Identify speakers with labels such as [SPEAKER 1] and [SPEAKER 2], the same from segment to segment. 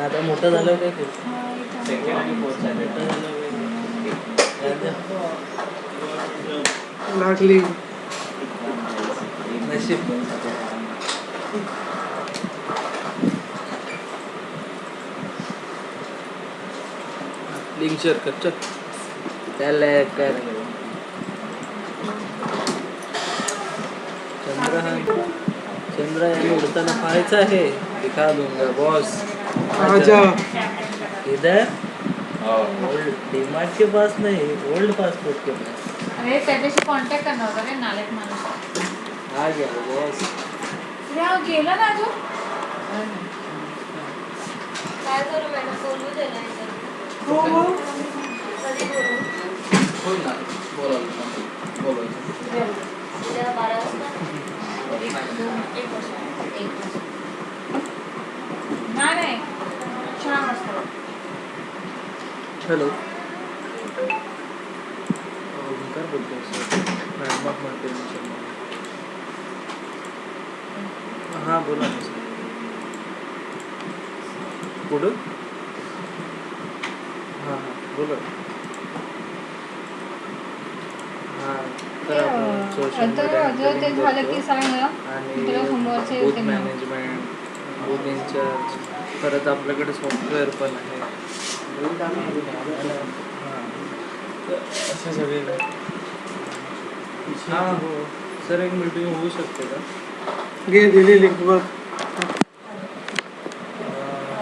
[SPEAKER 1] आता मोठं झालं काय ते
[SPEAKER 2] सेकंड आणि फोर्थ
[SPEAKER 1] मोठं झालं
[SPEAKER 3] लागली
[SPEAKER 1] नशीब लिंक शेअर कर चल त्याला कर चंद्रयान उड़ताना पाहायचं आहे दिखा दूंगा बॉस
[SPEAKER 3] आजा
[SPEAKER 1] इधर ओल्ड डीमार्ट के पास नहीं ओल्ड पासपोर्ट के पास
[SPEAKER 4] अरे त्याच्याशी कॉन्टॅक्ट करणार होता रे नालेक माणूस
[SPEAKER 1] आ गया बॉस
[SPEAKER 4] रे हा गेला ना अजून
[SPEAKER 5] काय करू मॅडम बोलू दे ना
[SPEAKER 3] हो हो
[SPEAKER 5] कधी बोलू
[SPEAKER 1] बोल ना बोला
[SPEAKER 5] उद्या 12 वाजता 1 वाजता
[SPEAKER 4] नाही 6 वाजता
[SPEAKER 1] हॅलो ओंकार बोलतोय सर मॅडम म्हणते हां बोला ना सर कुठं हां हां बोला हां तर आपण सोशल
[SPEAKER 4] जर ते झालं की सांग ना
[SPEAKER 1] आणि
[SPEAKER 4] तुला सोमवारचे
[SPEAKER 1] बूथ
[SPEAKER 4] येते मग.
[SPEAKER 1] मॅनेजमेंट बूथ इंचार्ज परत आपल्याकडे सॉफ्टवेअर पण आहे हां असं सगळे हां हो सर एक मीटिंग होऊ शकते का
[SPEAKER 3] घे दिली लिंक बघ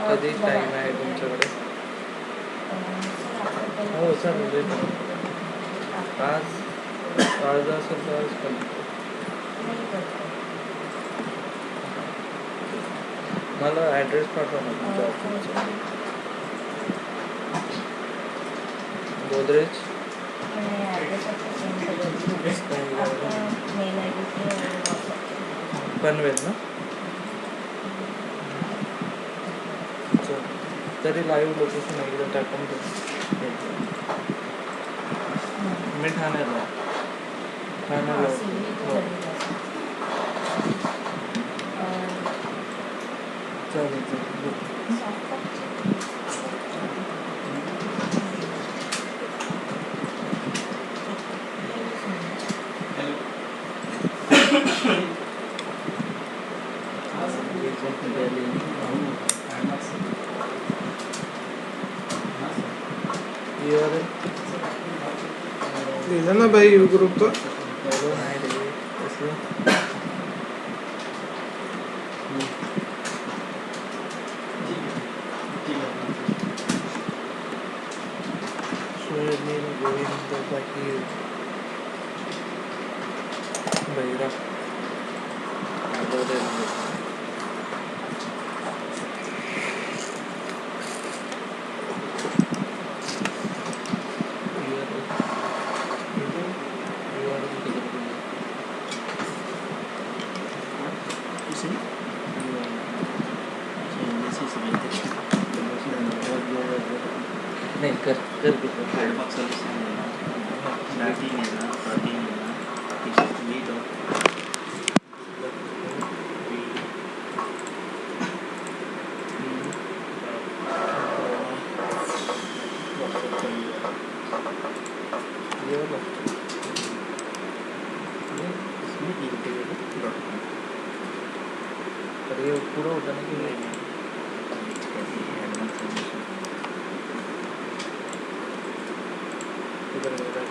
[SPEAKER 1] कधी टाईम आहे तुमच्याकडे हो चालेल आज असेल तर आज पण मला ॲड्रेस पाठवा ना तुमच्या ऑफिसचा गोदरेज पनवेल ना तरी लाईव्ह लोकेशन एकदा टाकून दे मी ठाण्याला हो चालेल चालेल
[SPEAKER 3] दिला ना भाई यू ग्रुप पर
[SPEAKER 1] नाही रे कसलं सोयाबीन गोविंद पाटील बैरा नहीं कर कर
[SPEAKER 2] हेडबॉक्स सोल्यूशन लेना स्टार्टिंग लेना प्रोटीन लेना मीट और
[SPEAKER 1] ये पूरा होता ना कि इधर मेरा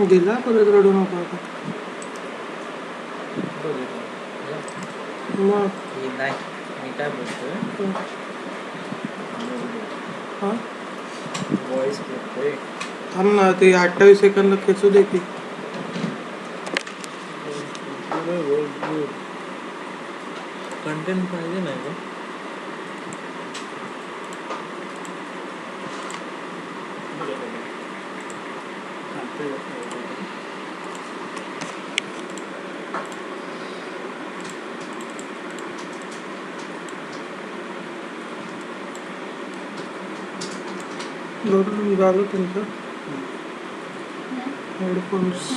[SPEAKER 3] दिला परत रडू नको आता मग
[SPEAKER 1] नाही मी काय बोलतोय
[SPEAKER 3] हा
[SPEAKER 1] वॉइस बोलतोय
[SPEAKER 3] थांब ना ते 28 सेकंदला खेचू दे की
[SPEAKER 1] कंटेंट पाहिजे नाही का
[SPEAKER 3] झालं तुमचं हेडफोन्स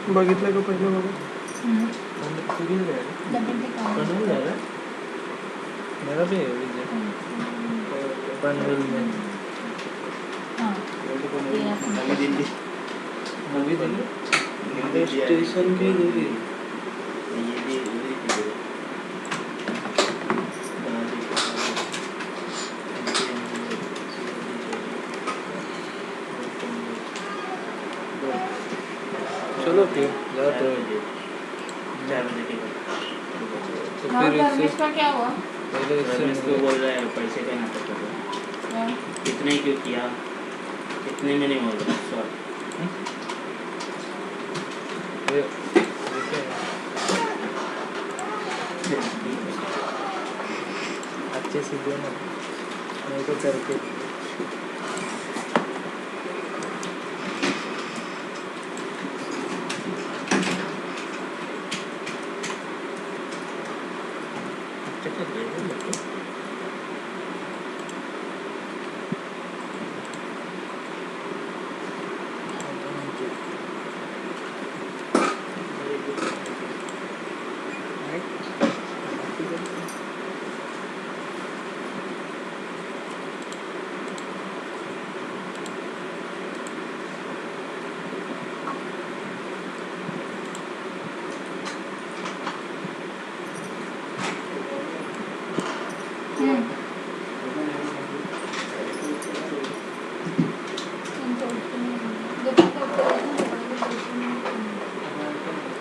[SPEAKER 3] बघितलं का पहिलं बघा
[SPEAKER 1] बनवून झालं मेरा भी है विजय पनवेल में
[SPEAKER 2] नवी दिल्ली
[SPEAKER 1] नवी दिल्ली स्टेशन की दूरी
[SPEAKER 2] ये भी उधर की है।
[SPEAKER 1] चलो फिर जाते हैं
[SPEAKER 2] 4 बजे के बाद।
[SPEAKER 1] तो
[SPEAKER 4] और
[SPEAKER 1] फिर
[SPEAKER 4] धर्मेश
[SPEAKER 1] इससे
[SPEAKER 4] का क्या हुआ?
[SPEAKER 1] पहले
[SPEAKER 2] रमेश
[SPEAKER 1] इससे
[SPEAKER 2] को बोल रहा है पैसे का नाटक कर रहा है। कितने क्यों किया, कितने में नहीं होगा सर।
[SPEAKER 1] अच्छे से दो ना नहीं तो करके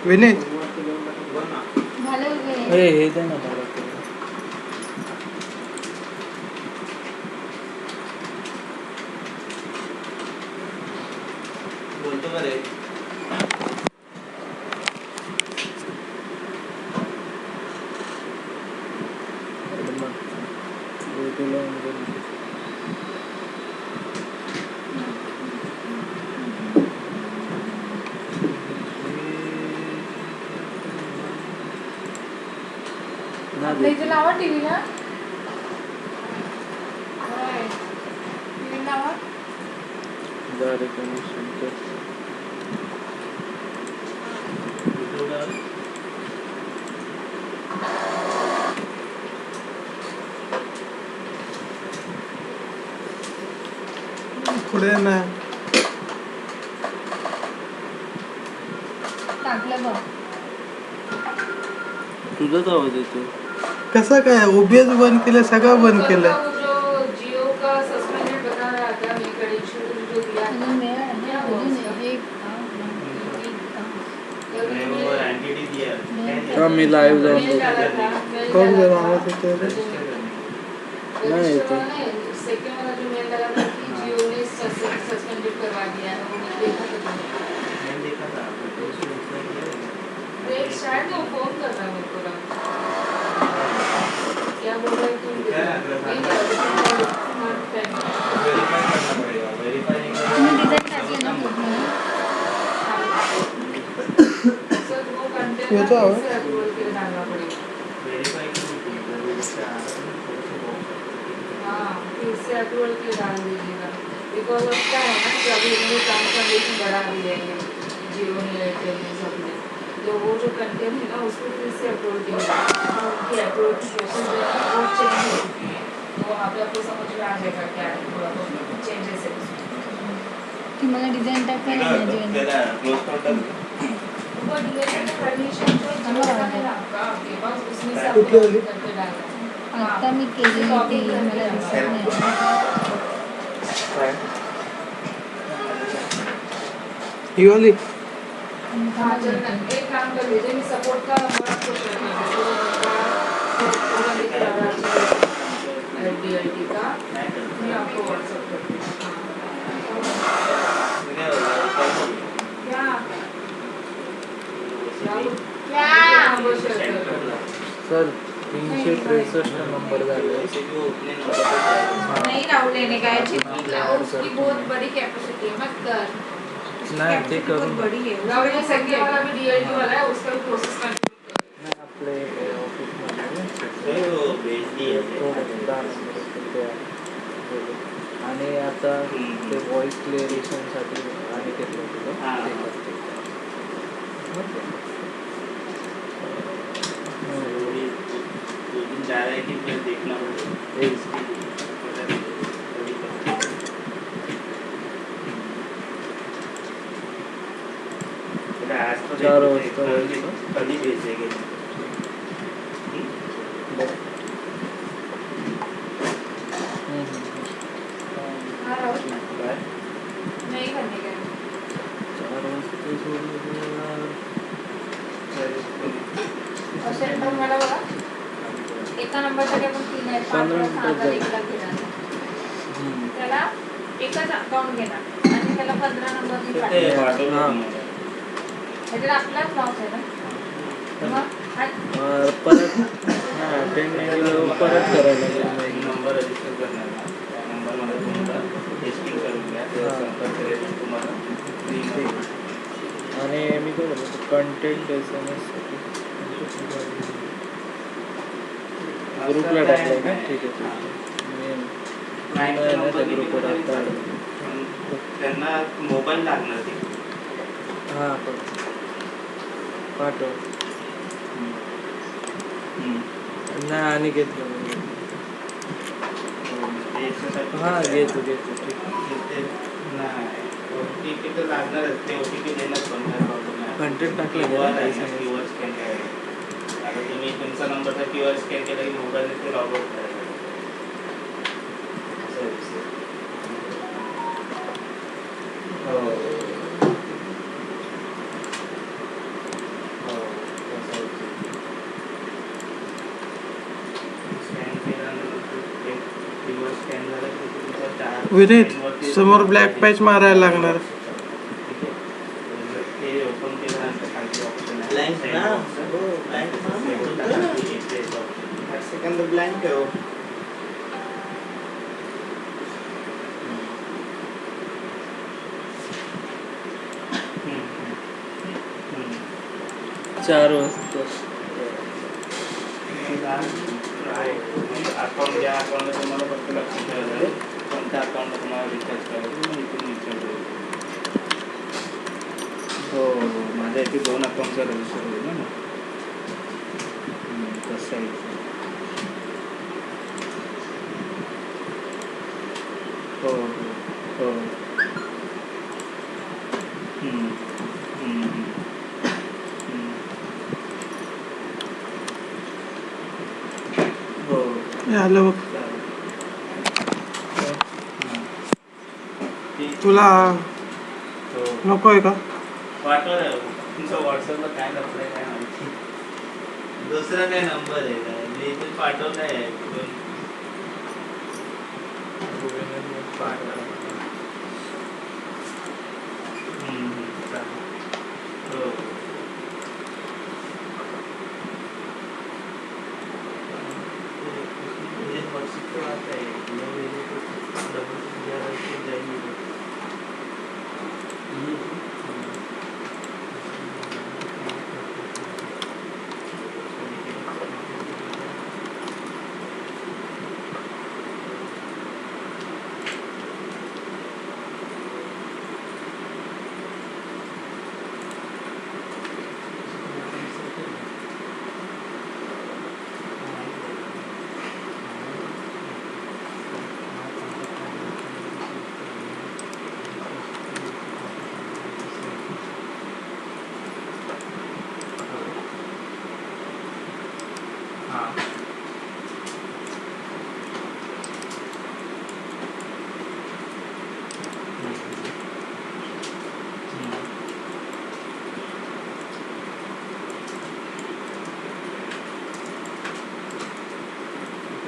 [SPEAKER 3] विनीत
[SPEAKER 1] हे दे ना मला ते.
[SPEAKER 2] बोलतो का रे?
[SPEAKER 4] आपल्या इथे लावा टीव्हीला टीव्ही लावा
[SPEAKER 3] पुढे ना
[SPEAKER 4] टाकलं बघ
[SPEAKER 1] तुझाच आवाज येतो.
[SPEAKER 3] कसं काय ओबीएस बंद केलं सगळं बंद केलं
[SPEAKER 6] जो जियो का सस्पेंडेड बता रहा था मैं कनेक्शन जो दिया था क्या हुआ उसका?
[SPEAKER 2] मैं वो एंटिटी दिया
[SPEAKER 1] का मी लाईव्ह जाऊन
[SPEAKER 6] मेल डाला था मेल
[SPEAKER 3] कौन
[SPEAKER 6] डाला
[SPEAKER 3] जरा
[SPEAKER 6] था।
[SPEAKER 3] आवाज येतोय रे?
[SPEAKER 1] नहीं,
[SPEAKER 6] रजिस्टर
[SPEAKER 1] तो-
[SPEAKER 6] वाला नहीं, सेकंड वाला जो मेल डाला था कि जियो ने सस्पेंडेड करवा दिया है, वो देखा था तुमने?
[SPEAKER 2] मैंने देखा था तो उसमें उसने किया
[SPEAKER 6] देख शायद वो फोन कर रहा है मेरे को लगा। क्या बोल रहा है तुम?
[SPEAKER 2] क्या है?
[SPEAKER 6] नहीं, not time।
[SPEAKER 2] वेरीफाई करना पड़ेगा, वेरीफाई नहीं
[SPEAKER 4] तुम्ही डिझाईन
[SPEAKER 2] करेगा
[SPEAKER 4] टाकली ना
[SPEAKER 6] सर वो कंटेंट
[SPEAKER 3] ये तो है।
[SPEAKER 6] कैसे अप्रूवल के लिए डालना पड़ेगा?
[SPEAKER 2] वेरीफाई करना जैसे आ रहा है थोड़ा सा बहुत
[SPEAKER 6] हाँ, फिर से अप्रूवल के लिए डाल दीजिएगा। बिकॉज ऑफ क्या है ना कि अभी इन्होंने टर्म कंडीशन बढ़ा दी है ये जियो ने एयरटेल ने सबने, तो वो जो कंटेंट है ना उसको फिर से अप्रूवल किया जाएगा। उनकी अप्रूवल प्रोसेस जो है वो चेंज हो चुकी है, तो वहाँ पे आपको समझ में आ जाएगा क्या है, थोड़ा बहुत चेंजेस है उसमें।
[SPEAKER 4] की मला डिझाईन टाकायला पाहिजे
[SPEAKER 2] त्याला क्लोज काउंटर
[SPEAKER 6] ऊपर डिलीवरी का कंडीशन जो जियो का है ना आपके पास, उसमें से
[SPEAKER 3] कुठली
[SPEAKER 6] आपको
[SPEAKER 3] वाली?
[SPEAKER 6] करके डालना है।
[SPEAKER 4] आता मी केली होती मला दिसत नाही
[SPEAKER 3] ही वाली
[SPEAKER 6] हाँ चलना, एक काम कर लीजिए, मैं सपोर्ट का नंबर आपको शेयर कर देती हूँ, पूरा लिख रहा है LDLT का, मैं आपको व्हाट्सएप कर दूँगी। क्या क्या नंबर शेयर कर दूँ?
[SPEAKER 1] सर 363 नंबर झाले.
[SPEAKER 6] नहीं राहुल लेने का है, ठीक है, और उसकी बहुत बड़ी कैपेसिटी है, मत कर।
[SPEAKER 1] नाही ते करून
[SPEAKER 6] बड़ी है, राहुल ने सेकंड वाला भी DLT वाला है, उसका भी प्रोसेस कंटिन्यू कर।
[SPEAKER 1] नाही आपले ऑफिसमध्ये
[SPEAKER 2] भेज दिए
[SPEAKER 1] थोडं आणि आता ते व्हॉइस क्लिअरेशनसाठी आणि घेतलं होतं
[SPEAKER 2] हां.
[SPEAKER 1] ते करते.
[SPEAKER 2] जा रहा है कि फिर देखना पड़ेगा. आज तो
[SPEAKER 1] 4 वाजता
[SPEAKER 2] कधी भेजेंगे.
[SPEAKER 6] हाँ राहुल नहीं करने का
[SPEAKER 1] 4 वाजता सोडून
[SPEAKER 6] और सेंटर मला बघा एका नंबरसाठी आपण 3 आहेत 5 वेळा 6,000 एकदा घेणार त्याला एकच अकाउंट घेणार आणि त्याला 15 नंबर ह्याच्यात आपलाच लॉस आहे ना मग
[SPEAKER 1] परत परत करायला लागेल.
[SPEAKER 2] नंबर रजिस्टर करणार ना त्या नंबरमध्ये तुम्हाला टेस्टिंग करून घ्या तेव्हा संपर्क केल्यावर तुम्हाला फ्री.
[SPEAKER 1] आणि मी काय बोलतो कंटेंट SMS ग्रुपला टाकलं का? ठीक आहे त्या ग्रुपवर आता
[SPEAKER 2] त्यांना मोबाईल लागणार ते.
[SPEAKER 1] हां पाठव नाही आणि घेतलं हां घेतो ठीक
[SPEAKER 2] नाही OTP तर लागणारच ते OTP देणार पण काय प्रॉब्लेम नाही.
[SPEAKER 1] कंटेंट टाकलं
[SPEAKER 2] QR स्कॅन करायला आता तुम्ही तुमचा नंबरचा QR स्कॅन केला की मोबाईल ते लॉग आउट करायला
[SPEAKER 3] विनीत समोर ब्लॅक पॅच मारायला लागणार.
[SPEAKER 2] ते ओपन केल्यानंतर खालची ऑप्शन आहे
[SPEAKER 1] ब्लँक ना हो ब्लँक
[SPEAKER 2] सेकंड ब्लँक ठेव.
[SPEAKER 1] चार वाजता
[SPEAKER 2] अकाउंट ज्या अकाउंटला तुम्हाला फक्त लक्ष ठेवायचं कोणत्या अकाउंटला तुम्हाला रिचार्ज करायचं मग इथून रिचार्ज होईल. हो माझ्या इथे 2 अकाउंटचा रजिस्टर होईल ना कसं आहे हो हो हो
[SPEAKER 3] आलं बघ तुला नकोय का?
[SPEAKER 2] पाठवा तुमचा व्हॉट्सअपला काय नंबर आहे काय माहिती दुसरा काय नंबर आहे काय मी इथे पाठवत आहे पाठवा. हो व्हॉट्सअपवर आता आहे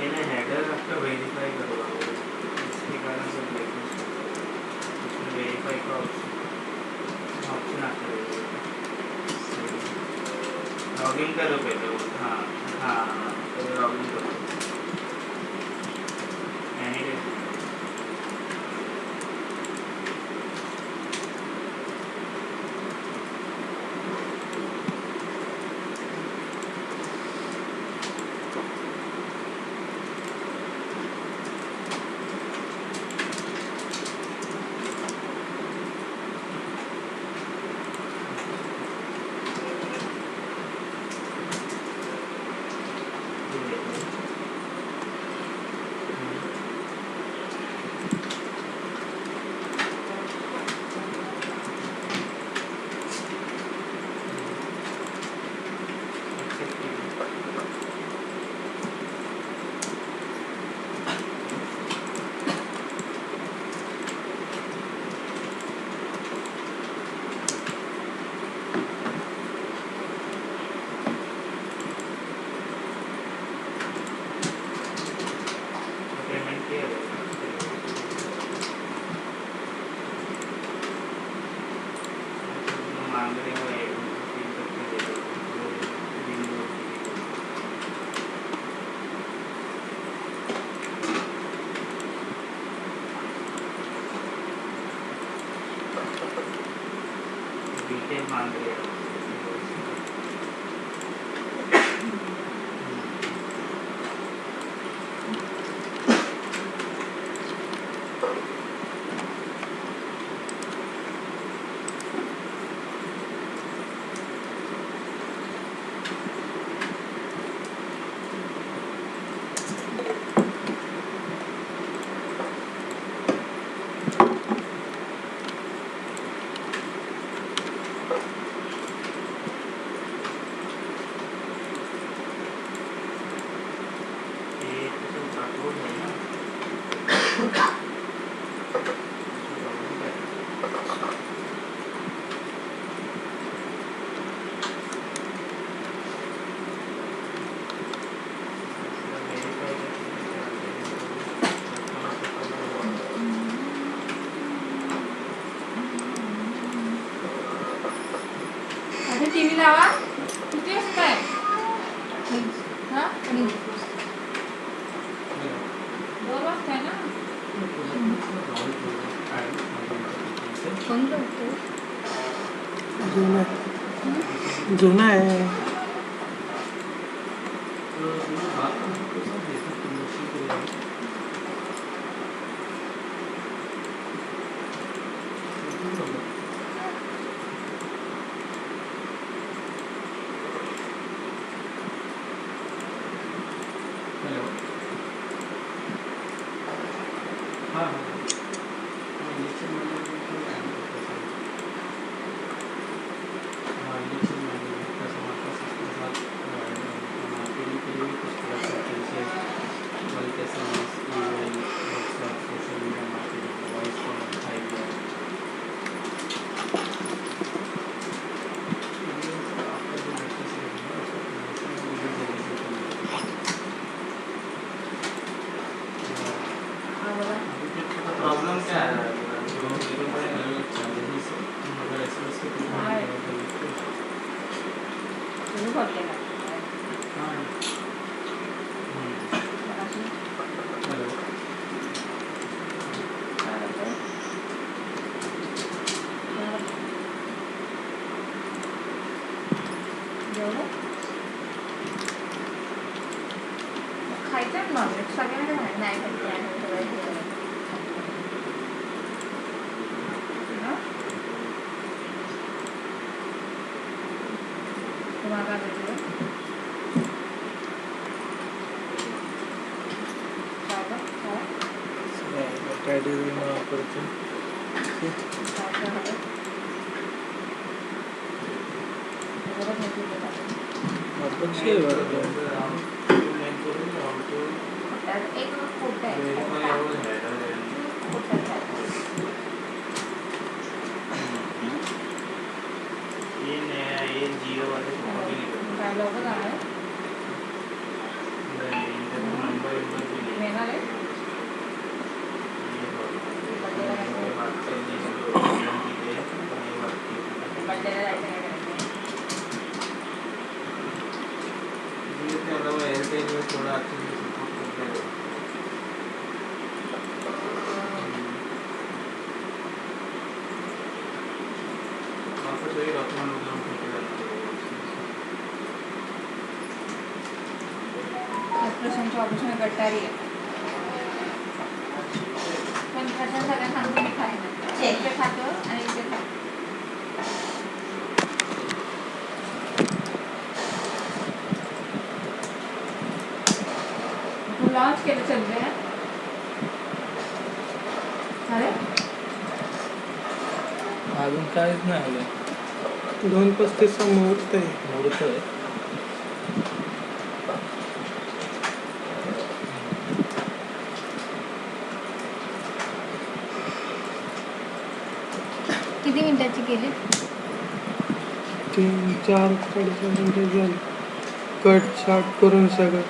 [SPEAKER 2] पहले हेडर आपका वेरीफाई करवा इसके कारण से ब्लैकलिस्ट उसमें वेरीफाई का ऑप्शन आता है लॉगिन करो पहले हाँ हाँ पहले लॉगिन करो मांजरे
[SPEAKER 6] टीव्ही लावा किती वाजता आहे हा 2 वाजता आहे ना
[SPEAKER 4] फोन करतो
[SPEAKER 3] जुना आहे
[SPEAKER 2] प्रॉब्लम क्या है
[SPEAKER 6] खायचं मग सगळ्यांना नाही तुम्हाला
[SPEAKER 1] काय डिझाईन वापरतो आपण
[SPEAKER 6] एक फोटो आहे
[SPEAKER 2] ये जियो वाले
[SPEAKER 6] काय लोक जाणार
[SPEAKER 2] नंबर
[SPEAKER 6] येणार आहे बड्डेला जायचं काय करायचं
[SPEAKER 2] थोड़ा अच्छे से सपोर्ट करते हैं वापस वही डॉक्यूमेंट वगैरह फेंके जाते हैं
[SPEAKER 6] ऑपरेशनची ऑपरेशन गटारी आहे पण कशा सगळ्या सांगतो मी खायला इथे खातो आणि इथे खातो लॉन्च केलं चंद्रयान अरे
[SPEAKER 1] अजून काहीच नाही आलं
[SPEAKER 3] 2:35 मुहूर्त आहे
[SPEAKER 1] मुहूर्त आहे
[SPEAKER 4] किती मिनिटाची केली
[SPEAKER 3] 3-4 साडेचार मिनिटं झाली कट शार्ट करून सगळं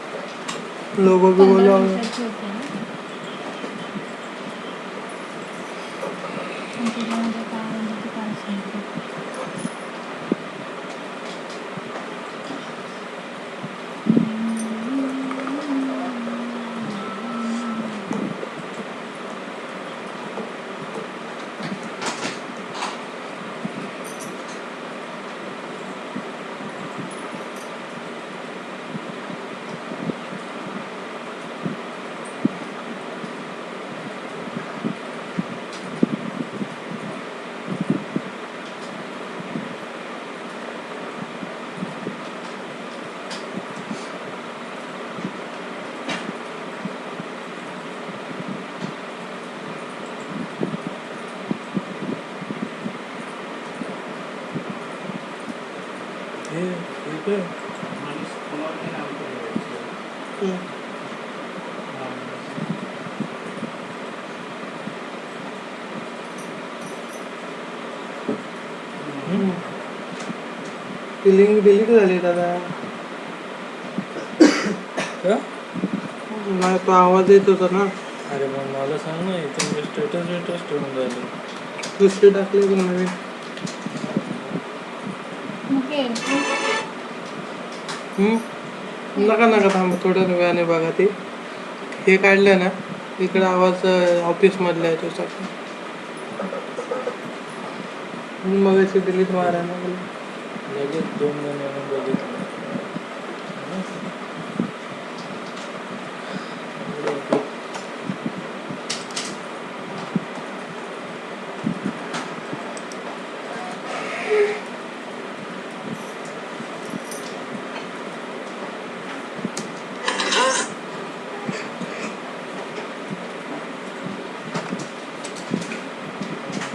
[SPEAKER 3] लोगो बिगो
[SPEAKER 4] 15
[SPEAKER 3] लावला
[SPEAKER 4] मिनिटाची होती ना पण त्याच्यामध्ये काय म्हणजे ते काय सांगते
[SPEAKER 3] ती लिंक डिलीट झाली दादा.
[SPEAKER 1] का?
[SPEAKER 3] नाही तो आवाज येत होता ना.
[SPEAKER 1] अरे मग मला सांग ना, इथे स्टेटस ठेवून राहिले.
[SPEAKER 3] दुसरी टाकली बघ नवीन. नका नका थांब, थोड्या वेळाने बघा ते. हे काढलं ना इकडे आवाज ऑफिस मधला आहे तो सगळं. मग अशी डिलीट मारा ना
[SPEAKER 1] लगेच 2 महिन्यानं बघितलं.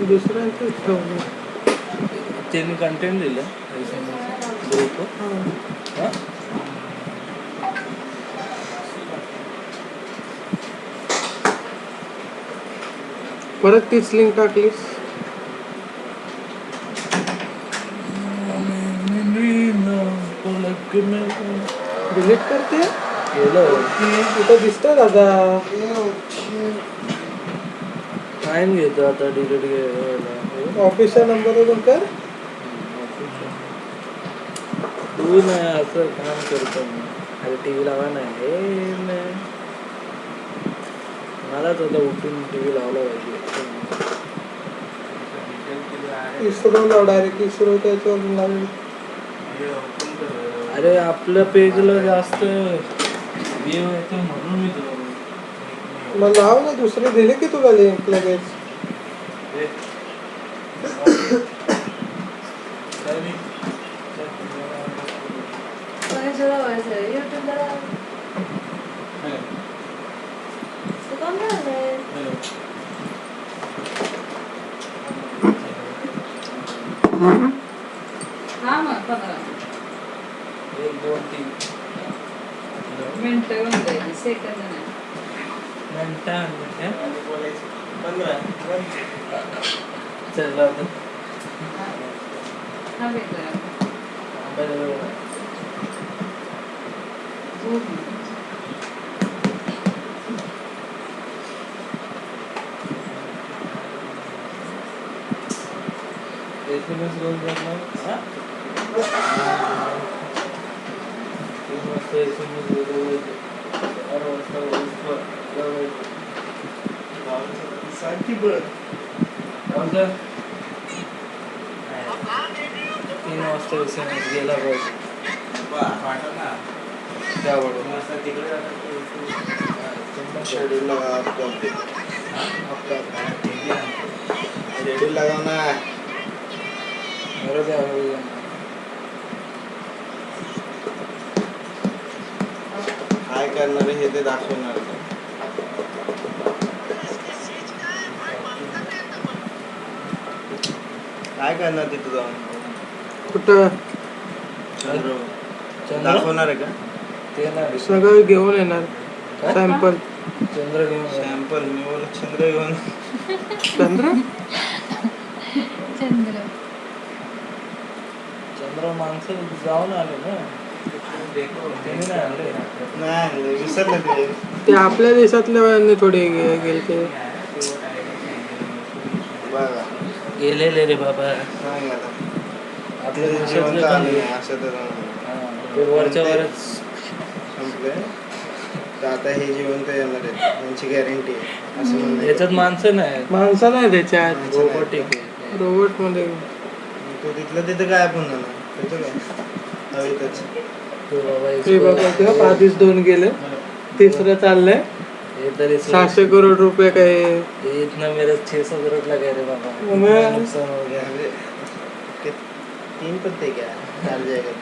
[SPEAKER 3] दुसऱ्यांचं ठेवलं.
[SPEAKER 1] त्यांनी कंटेंट दिलं ग्रुप. हां
[SPEAKER 3] परत तीच लिंक टाकलीस. डिलीट करते
[SPEAKER 1] केलं
[SPEAKER 3] कुठं दिसतंय दादा.
[SPEAKER 1] टाइम घेतो आता डिलीट घ्यायला.
[SPEAKER 3] ऑफिसचा नंबर पण कर.
[SPEAKER 1] तू नाही असं काम करतो मी. अरे टी व्ही लावा नाही मलाच आता उठून टी व्ही लावला पाहिजे.
[SPEAKER 3] इस्रोला डायरेक्ट इस्रो त्याच्यावर लागेल.
[SPEAKER 1] अरे आपल्या पेजला जास्त व्ह्यू येतो म्हणून मी तुला
[SPEAKER 3] मग लाव ना दुसरे दिले की तुला लिंक लगेच.
[SPEAKER 6] हा मग 15
[SPEAKER 1] 1 2 3
[SPEAKER 6] मिनिटं होऊन जाईल, सेकंद नाही.
[SPEAKER 1] चल आता
[SPEAKER 6] हा वेगळा झोप.
[SPEAKER 1] SMS रोज करणार. 3 वाजता SMS रोज 4 वाजता सांग की बरं 3 वाजता SMS गेला पाहिजे.
[SPEAKER 2] शेड्यूल लगा शेड्यूल लगाना काय करणार हे ते दाखवणार. काय करणार तिथं जाऊन.
[SPEAKER 3] कुठं
[SPEAKER 1] चंद्र
[SPEAKER 2] दाखवणार आहे का.
[SPEAKER 1] ते नाही
[SPEAKER 3] सगळं घेऊन येणार सॅम्पल.
[SPEAKER 1] चंद्र घेऊन
[SPEAKER 2] सॅम्पल मी बोल चंद्र घेऊन.
[SPEAKER 3] चंद्र
[SPEAKER 4] चंद्र
[SPEAKER 1] चंद्र माणसं जाऊन आले ना. त्यांनी नाही आणले.
[SPEAKER 2] नाही विसरलं ते.
[SPEAKER 3] ते आपल्या देशातल्या थोडे गेले.
[SPEAKER 2] बघा
[SPEAKER 1] गेलेले रे बाबा.
[SPEAKER 2] सांग आता
[SPEAKER 1] आपल्या
[SPEAKER 2] ते
[SPEAKER 1] देशातले
[SPEAKER 2] जिवंत
[SPEAKER 1] पण
[SPEAKER 2] आले
[SPEAKER 1] गेले.
[SPEAKER 2] नाही असं तर
[SPEAKER 1] ते वरच्या वरच
[SPEAKER 2] संपले. तर आता हे जिवंत येणार आहेत त्यांची गॅरंटी आहे असं म्हणणं आहे.
[SPEAKER 1] याच्यात माणसं नाही.
[SPEAKER 3] माणसं नाही त्याच्यात.
[SPEAKER 1] रोबोटिक आहे.
[SPEAKER 3] रोबोट मध्ये
[SPEAKER 2] तो तिथलं तिथं काय आपण जाणार त्याचं काय हवेतच.
[SPEAKER 1] तो बाबा
[SPEAKER 3] हे बघा तेव्हा आधीच 2 गेले, तिसरं चाललंय.
[SPEAKER 1] ये तरी
[SPEAKER 3] 600 करोड रुपये काय.
[SPEAKER 1] इतना मेरा 600 करोड़ लगा रे बाबा.
[SPEAKER 3] मैं-
[SPEAKER 1] नुकसान हो गया.
[SPEAKER 2] 3 पत्ते क्या चार्ज जाएगा.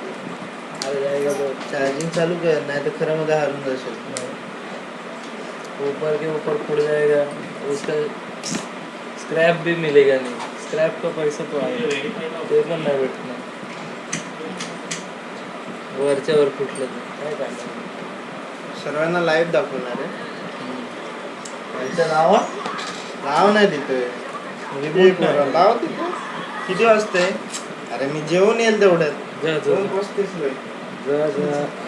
[SPEAKER 1] अरे जाएगा तो
[SPEAKER 2] चार्जिंग चालू कर नाही तर खरं मध्ये हारून जाशील.
[SPEAKER 1] ऊपर के ऊपर फुट जाएगा. उसका स्क्रैप भी मिलेगा नहीं. स्क्रैप का पैसा तो आएगा ते पण नाही भेटणार. वरच्या वर फुटलं तर काय करणार.
[SPEAKER 2] सर्वांना लाईव्ह दाखवणार आहे.
[SPEAKER 1] इथं लावा.
[SPEAKER 2] लाव नाही तिथे
[SPEAKER 1] रिमोट नाही.
[SPEAKER 2] लाव तिथे. किती वाजते? अरे मी जेवून येईल तेवढ्यात.
[SPEAKER 1] जा
[SPEAKER 2] 2:35 ला.
[SPEAKER 1] जा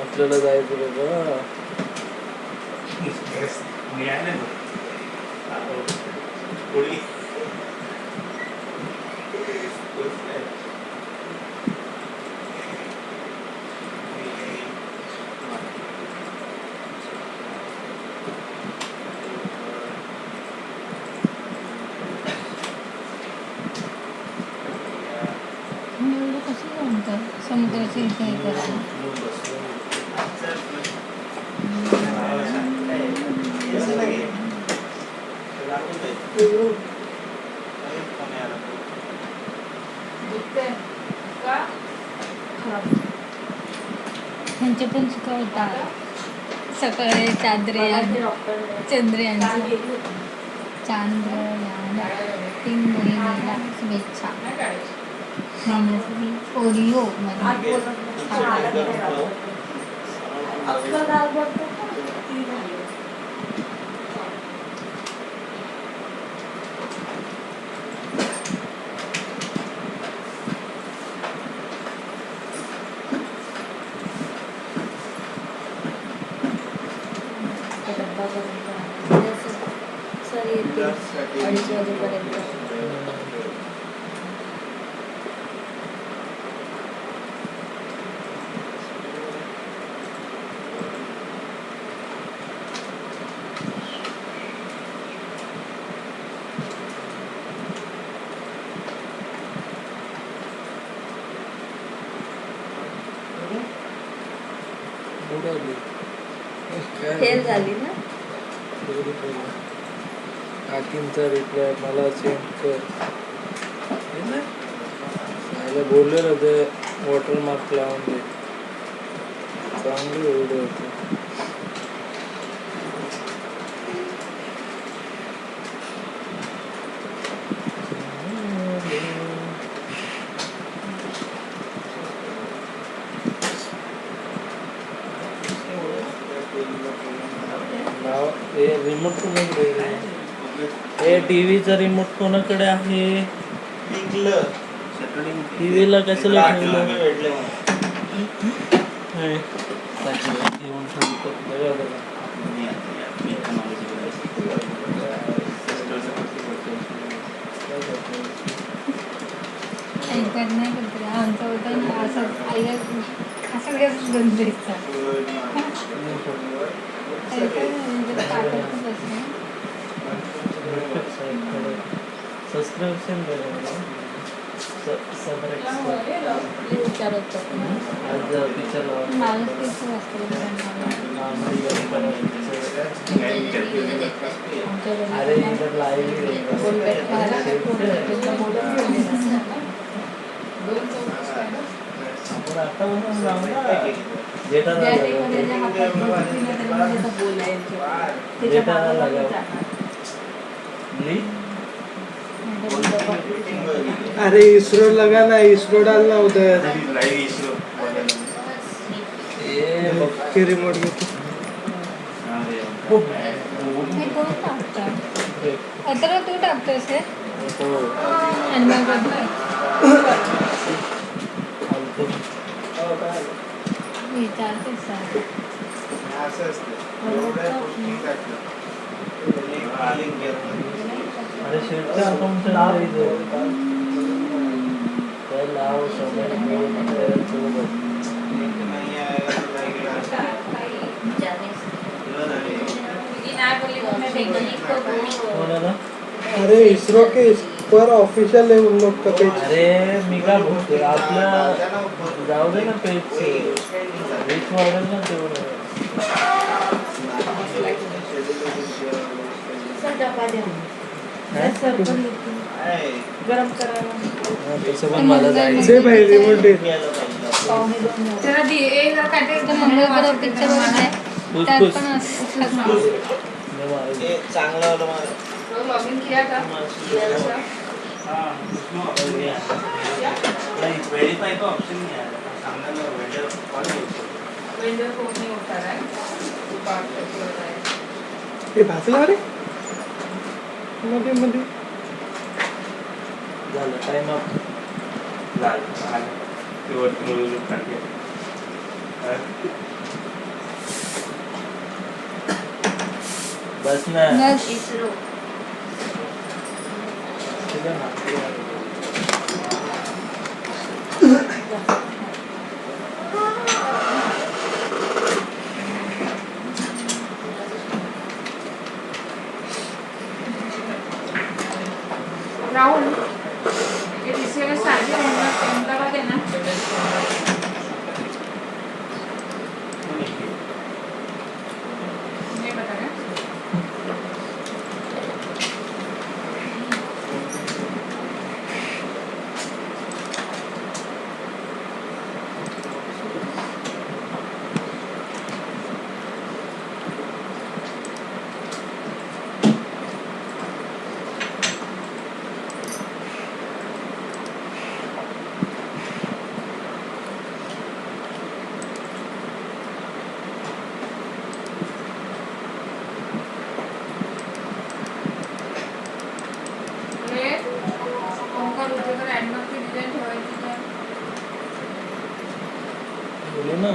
[SPEAKER 1] आपल्याला जायचं बाबा.
[SPEAKER 4] एवढं कसं जमतं समुद्राच्या इथे हे करायला?
[SPEAKER 6] दुखतंय का?
[SPEAKER 4] ह्यांचे पण चुका होता सकाळी चंद्रयान-3 मोहिमेला शुभेच्छा. ओरिओ मध्ये सर येते 2:30 वाजेपर्यंत. फेल झाली ना.
[SPEAKER 1] काकींचा रिप्लाय मला सेंड कर. बोललेलं ते वॉटरमार्क लावून दे. चांगले व्हिडिओ होते. रिमोट कोणाकडे? हे टीव्हीचा रिमोट कोणाकडे आहे? टीव्हीला कशाला ठेवलं?
[SPEAKER 4] नाही करत आमचा होता ना असं आईला असं कसं बंद द्यायचा.
[SPEAKER 1] सबस्क्रिप्शन अरे इधर
[SPEAKER 3] अरे इसरो लगा ना, इसरो डालना उधर के रिमोट घेतो.
[SPEAKER 4] आता तू टाकतोस हे आणि मग विचारतेस
[SPEAKER 1] अरे शेटच्या अकाउंटचं नाव लाव
[SPEAKER 3] अरे इसरो के इस पर ऑफिशियल है उन लोग का पेज.
[SPEAKER 1] अरे मी काय बोलतोय आपलं जाऊ दे ना पेज रीच वाढेल ना तेवढं.
[SPEAKER 6] गरम करायला
[SPEAKER 1] तसं पण मला जायचं.
[SPEAKER 3] दे भाई रिमोट दे.
[SPEAKER 6] त्याला
[SPEAKER 4] पिक्चर बघाय त्यात पण असं
[SPEAKER 2] चांगलं
[SPEAKER 6] लॉग इन किया था
[SPEAKER 2] वेरीफाई का ऑप्शन नहीं आया सामने में वेंडर कॉल
[SPEAKER 6] वेंडर को नहीं होता है
[SPEAKER 3] हे भाजला रे मध्ये मध्ये
[SPEAKER 1] झालं टाइम अप.
[SPEAKER 2] झालं आलं ते वरती मुलं टाकले.
[SPEAKER 1] बस ना.
[SPEAKER 4] बस.
[SPEAKER 5] इसरो
[SPEAKER 1] तुझं नाव
[SPEAKER 6] राहुल ये रिसीवर सारखे अहमदाबाद आहे ना. नहीं पता क्या?
[SPEAKER 1] बोलू ना.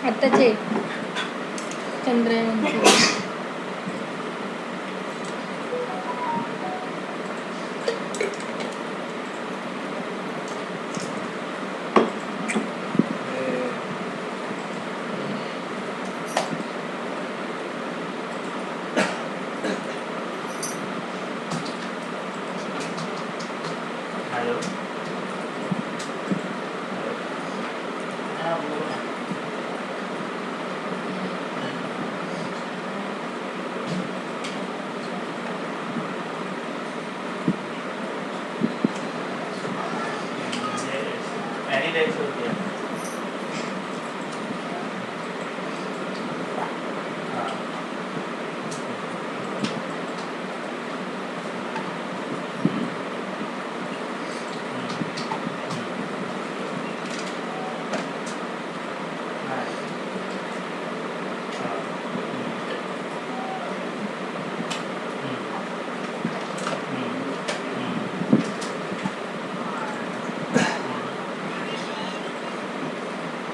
[SPEAKER 4] आत्ताचे चंद्रयान-3.
[SPEAKER 2] हॅलो any days होती है.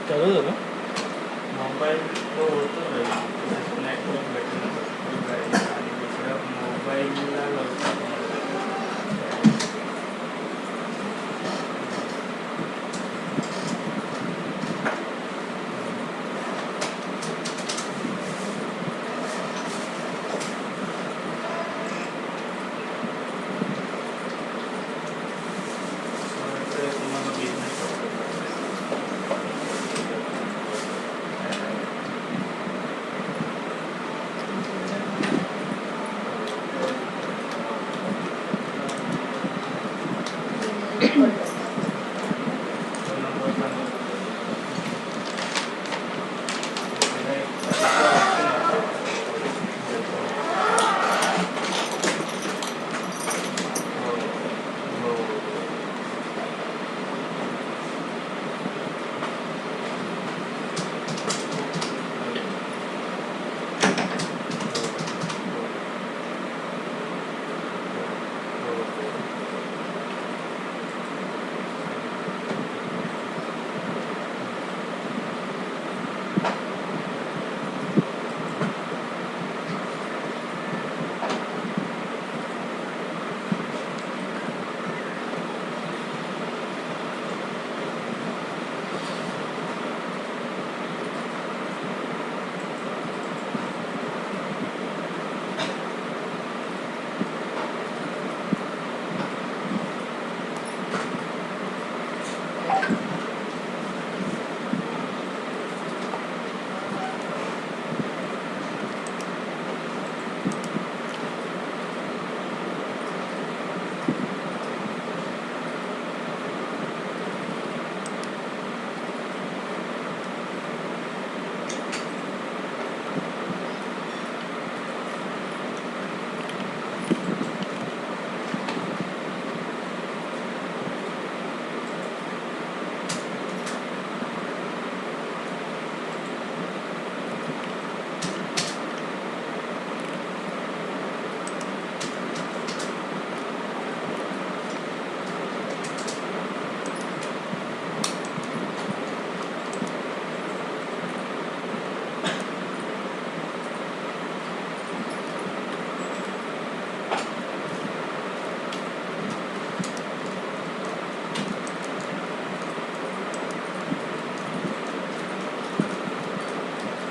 [SPEAKER 1] चालू झालं.
[SPEAKER 2] मोबाईल तो होतो नेटवर्क भेटलं आणि दुसरं मोबाईलला लवकर तुम्हाला business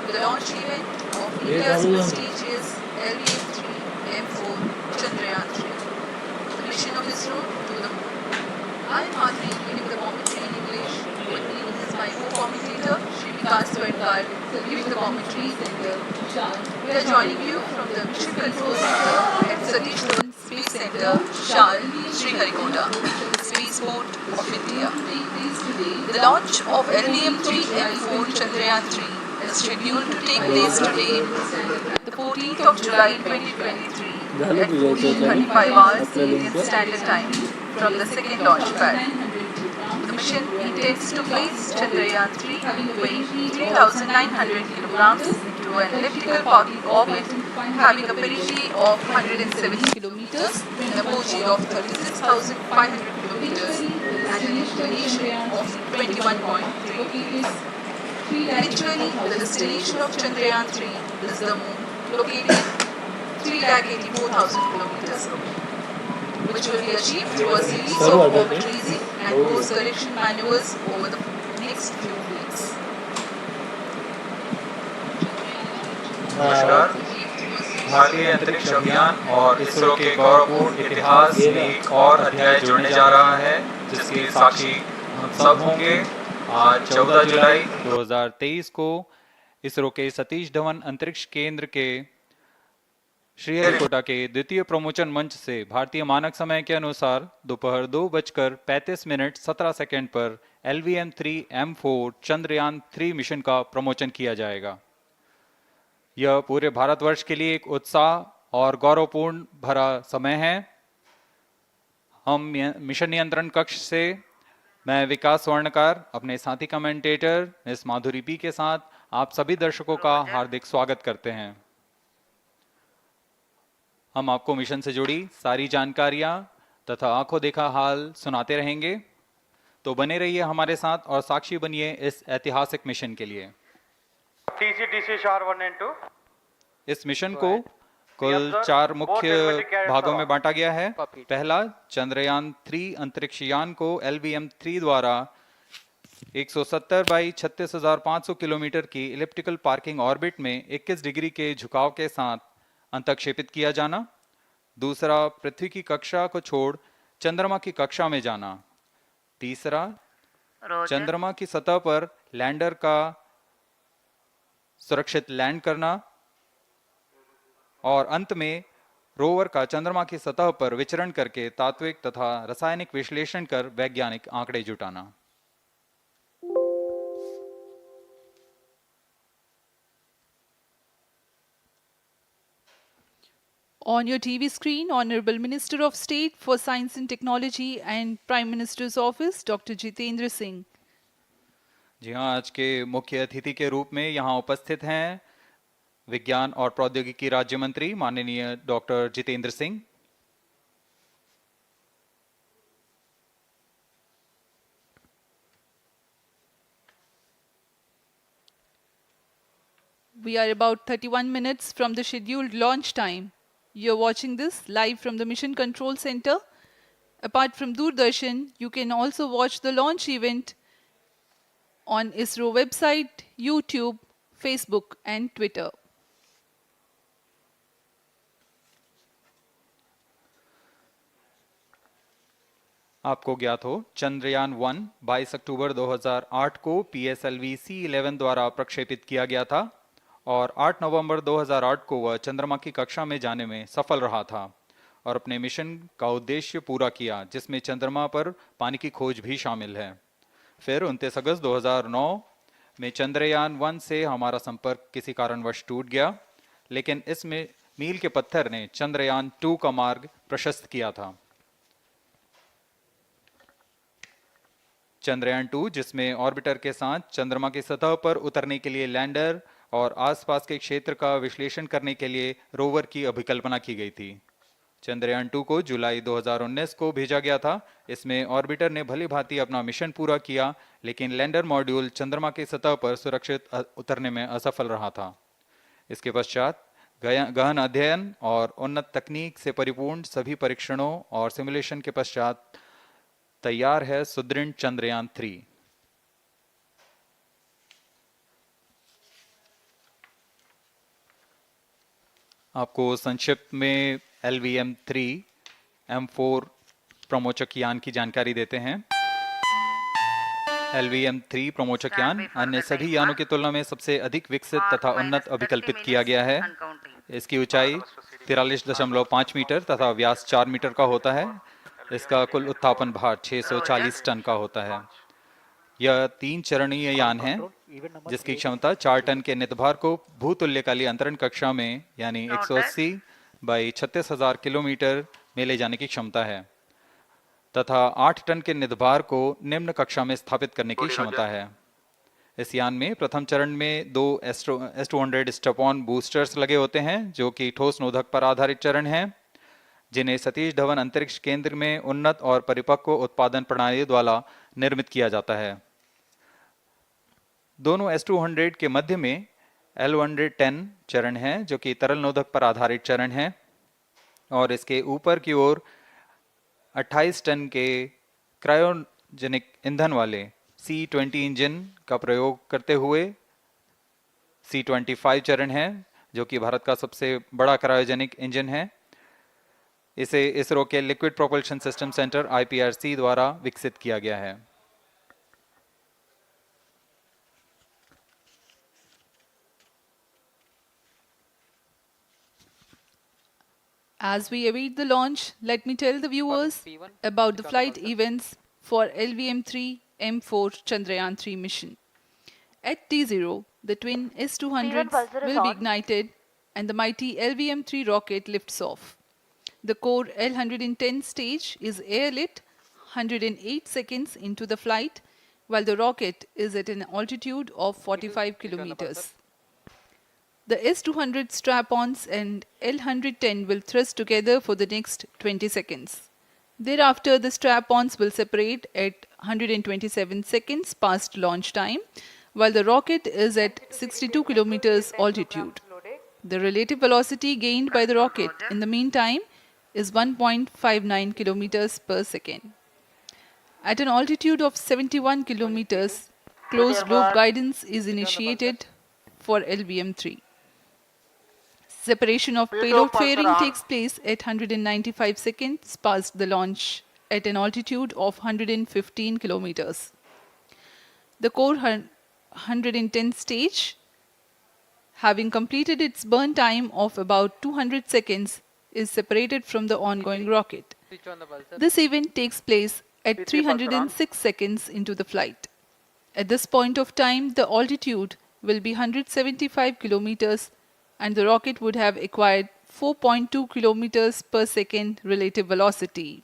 [SPEAKER 7] The launch event of
[SPEAKER 1] ये
[SPEAKER 7] India's
[SPEAKER 1] डालूंगा।
[SPEAKER 7] prestigious LVM3-M4 Chandrayaan-3, the mission of ISRO to the moon. I am Madhuri, giving the commentary in English. With me is my co-commentator, Sriharikota, giving the commentary center. We are joining you from the Mission Control Center at Satish Space Center, SHAR, Sriharikota, Spaceport of India. The launch of LVM3-M4 Chandrayaan-3 is scheduled to take place today, the 14th of July 2023 at 14:35 hours Indian Standard Time from the second launch pad. The mission intends to place Chandrayaan-3 weighing 3,900 kilograms into an elliptical parking orbit having a perigee of 170 kilometers, an apogee of 36,500 kilometers, and an inclination of 21.3 degrees. Literally, the destination of Chandrayaan-3 is the moon, located 384,000 kilometers away, which will be achieved through a series of orbit raising and course correction maneuvers over the next few weeks.
[SPEAKER 8] नमस्कार। भारतीय अंतरिक्ष अभियान और इसरो के गौरवपूर्ण इतिहास में एक और अध्याय जुड़ने जा रहा है, जिसके साक्षी हम सब होंगे। आज 14 जुलाई 2023 को इसरो के सतीश धवन अंतरिक्ष केंद्र के श्रीहरिकोटा के द्वितीय प्रमोचन मंच से भारतीय मानक समय के अनुसार दोपहर 2:35 पर LVM3-M4 चंद्रयान-3 मिशन का प्रमोचन किया जाएगा। यह पूरे भारतवर्ष के लिए एक उत्साह और गौरवपूर्ण भरा समय है। हम मिशन नियंत्रण कक्ष से मैं विकास स्वर्णकार, अपने साथी कमेंटेटर मिस माधुरी पी के साथ आप सभी दर्शकों का हार्दिक स्वागत करते हैं। हम आपको मिशन से जुड़ी सारी जानकारियां तथा आंखों देखा हाल सुनाते रहेंगे, तो बने रहिए हमारे साथ और साक्षी बनिए इस ऐतिहासिक मिशन के लिए।
[SPEAKER 9] TCDC SHAR 1 and 2।
[SPEAKER 8] इस मिशन को कुल 4 मुख्य भागों में बांटा गया है। पहला, चंद्रयान-3 अंतरिक्ष यान को LVM-3 द्वारा 170 बाई 36,500 किलोमीटर की इलिप्टिकल पार्किंग ऑर्बिट में 21 डिग्री के झुकाव के साथ अंतक्षेपित किया जाना। दूसरा, पृथ्वी की कक्षा को छोड़ चंद्रमा की कक्षा में जाना। तीसरा, चंद्रमा की सतह पर लैंडर का सुरक्षित लैंड करना। और अंत में रोवर का चंद्रमा की सतह पर विचरण करके तात्विक तथा रासायनिक विश्लेषण कर वैज्ञानिक आंकड़े जुटाना।
[SPEAKER 7] On your TV screen, Honorable Minister of State for Science and Technology and Prime Minister's Office, Dr. Jitendra Singh.
[SPEAKER 8] जी हाँ, आज के मुख्य अतिथि के रूप में यहाँ उपस्थित हैं विज्ञान और प्रौद्योगिकी राज्य मंत्री माननीय doctor Jitendra Singh.
[SPEAKER 7] We are about 31 minutes from the scheduled launch time. You're watching this live from the Mission Control Center. Apart from Doordarshan, you can also watch the launch event on ISRO website, YouTube, Facebook and Twitter.
[SPEAKER 8] आपको ज्ञात हो, चंद्रयान-1 22 अक्टूबर 2008 को PSLV C11 द्वारा प्रक्षेपित किया गया था और 8 नवंबर 2008 को वह चंद्रमा की कक्षा में जाने में सफल रहा था और अपने मिशन का उद्देश्य पूरा किया, जिसमें चंद्रमा पर पानी की खोज भी शामिल है। फिर 29 अगस्त 2009 में चंद्रयान-1 से हमारा संपर्क किसी कारणवश टूट गया, लेकिन इसमें मील के पत्थर ने चंद्रयान-2 का मार्ग प्रशस्त किया था। चंद्रयान-2, जिसमें ऑर्बिटर के साथ चंद्रमा की सतह पर उतरने के लिए लैंडर और आसपास के क्षेत्र का विश्लेषण करने के लिए रोवर की अभिकल्पना की गई थी। चंद्रयान-2 को जुलाई 2019 को भेजा गया था। इसमें ऑर्बिटर ने भली भांति अपना मिशन पूरा किया, लेकिन लैंडर मॉड्यूल चंद्रमा की सतह पर सुरक्षित उतरने में असफल रहा था। इसके पश्चात गहन अध्ययन और उन्नत तकनीक से परिपूर्ण सभी परीक्षणों और सिमुलेशन के पश्चात तैयार है सुदृढ़ चंद्रयान-3। आपको संक्षिप्त में LVM3-M4 प्रमोचक यान की जानकारी देते हैं। LVM3 प्रमोचक यान अन्य सभी यानों की तुलना में सबसे अधिक विकसित तथा उन्नत अभिकल्पित किया गया है। इसकी ऊंचाई 43.5 मीटर तथा व्यास 4 मीटर का होता है। इसका कुल उत्थापन भार 640 टन का होता है। यह 3 चरणीय यान है जिसकी क्षमता 4 टन के नितभार को भूतुल्यकालीय अंतरण कक्षा में यानी 180 बाई 36,000 किलोमीटर में ले जाने की क्षमता है तथा 8 टन के नितभार को निम्न कक्षा में स्थापित करने की क्षमता है। इस यान में प्रथम चरण में 2 S200 स्टेप-ऑन बूस्टर्स लगे होते हैं जो कि ठोस नोदक पर आधारित चरण हैं, जिन्हें सतीश धवन अंतरिक्ष केंद्र में उन्नत और परिपक्व उत्पादन प्रणाली द्वारा निर्मित किया जाता है। दोनों S200 के मध्य में L110 चरण है जो कि तरल नोदक पर आधारित चरण है और इसके ऊपर की ओर 28 टन के क्रायोजेनिक ईंधन वाले C20 इंजन का प्रयोग करते हुए C25 चरण है जो कि भारत का सबसे बड़ा क्रायोजेनिक इंजन है। इसे इसरो के liquid propulsion system centre IPRC द्वारा विकसित किया गया है।
[SPEAKER 7] As we await the launch, let me tell the viewers about the flight events for LVM3-M4 Chandrayaan-3 mission. At T0, the twin S200s will be ignited and the mighty LVM3 rocket lifts off. The core L110 stage is airlit 108 seconds into the flight, while the rocket is at an altitude of 45 kilometers. The S200 strap-ons and L110 will thrust together for the next 20 seconds. Thereafter, the strap-ons will separate at 127 seconds past launch time, while the rocket is at 62 kilometers altitude. The relative velocity gained by the rocket in the meantime is 1.59 kilometers per second. At an altitude of 71 kilometers, closed-loop guidance is initiated for LVM3. Separation of payload fairing takes place at 195 seconds past the launch at an altitude of 115 kilometers. The core 110 stage, having completed its burn time of about 200 seconds, is separated from the ongoing rocket. This event takes place at 306 seconds into the flight. At this point of time, the altitude will be 175 kilometers and the rocket would have acquired 4.2 kilometers per second relative velocity.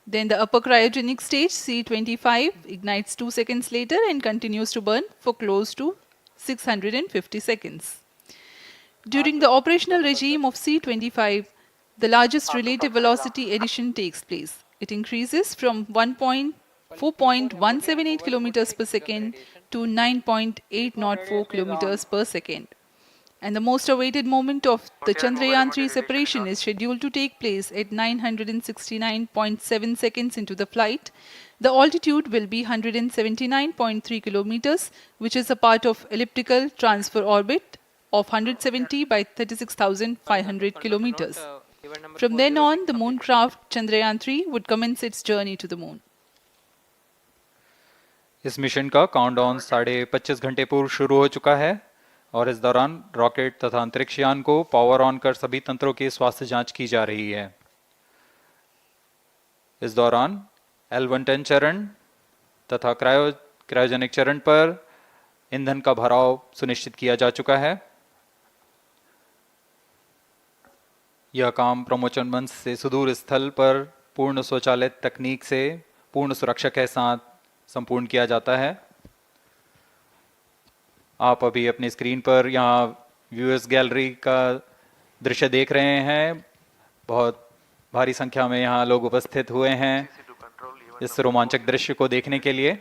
[SPEAKER 7] Then the upper cryogenic stage C25 ignites 2 seconds later and continues to burn for close to 650 seconds. During the operational regime of C25, the largest relative velocity addition takes place. It increases from 4.178 kilometers per second to 9.804 kilometers per second. And the most awaited moment of the Chandrayaan-3 separation is scheduled to take place at 969.7 seconds into the flight. The altitude will be 179.3 kilometers, which is a part of elliptical transfer orbit of 170 by 36,500 kilometers. From then on, the moon craft Chandrayaan-3 would commence its journey to the moon.
[SPEAKER 8] इस mission का countdown 25.5 घंटे पूर्व शुरू हो चुका है और इस दौरान रॉकेट तथा अंतरिक्ष यान को पावर ऑन कर सभी तंत्रों की स्वास्थ्य जांच की जा रही है। इस दौरान L110 चरण तथा क्रायोजेनिक चरण पर ईंधन का भराव सुनिश्चित किया जा चुका है। यह काम प्रमोचन मंच से सुदूर स्थल पर पूर्ण स्वचालित तकनीक से पूर्ण सुरक्षा के साथ संपूर्ण किया जाता है। आप अभी अपनी स्क्रीन पर यहाँ व्यूअर्स गैलरी का दृश्य देख रहे हैं। बहुत भारी संख्या में यहाँ लोग उपस्थित हुए हैं इस रोमांचक दृश्य को देखने के लिए।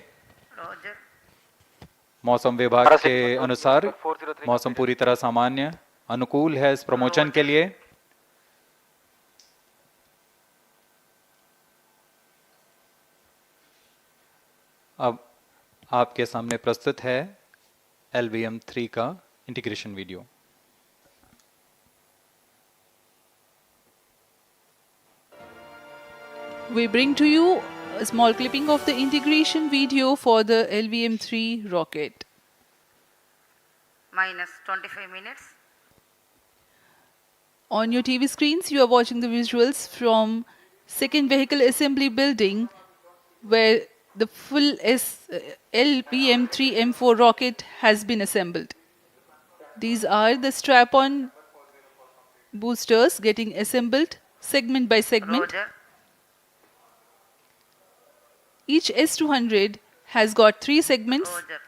[SPEAKER 8] मौसम विभाग के अनुसार मौसम पूरी तरह सामान्य अनुकूल है इस प्रमोशन के लिए। अब आपके सामने प्रस्तुत है LVM3 का integration video.
[SPEAKER 7] we bring to you a small clipping of the integration video for the LVM3 rocket.
[SPEAKER 10] minus 25 minutes.
[SPEAKER 7] On your TV screens, you are watching the visuals from second vehicle assembly building where the full LVM3-M4 rocket has been assembled. These are the strap-on boosters getting assembled segment by segment.
[SPEAKER 10] Roger.
[SPEAKER 7] Each S200 has got 3 segments
[SPEAKER 10] Roger.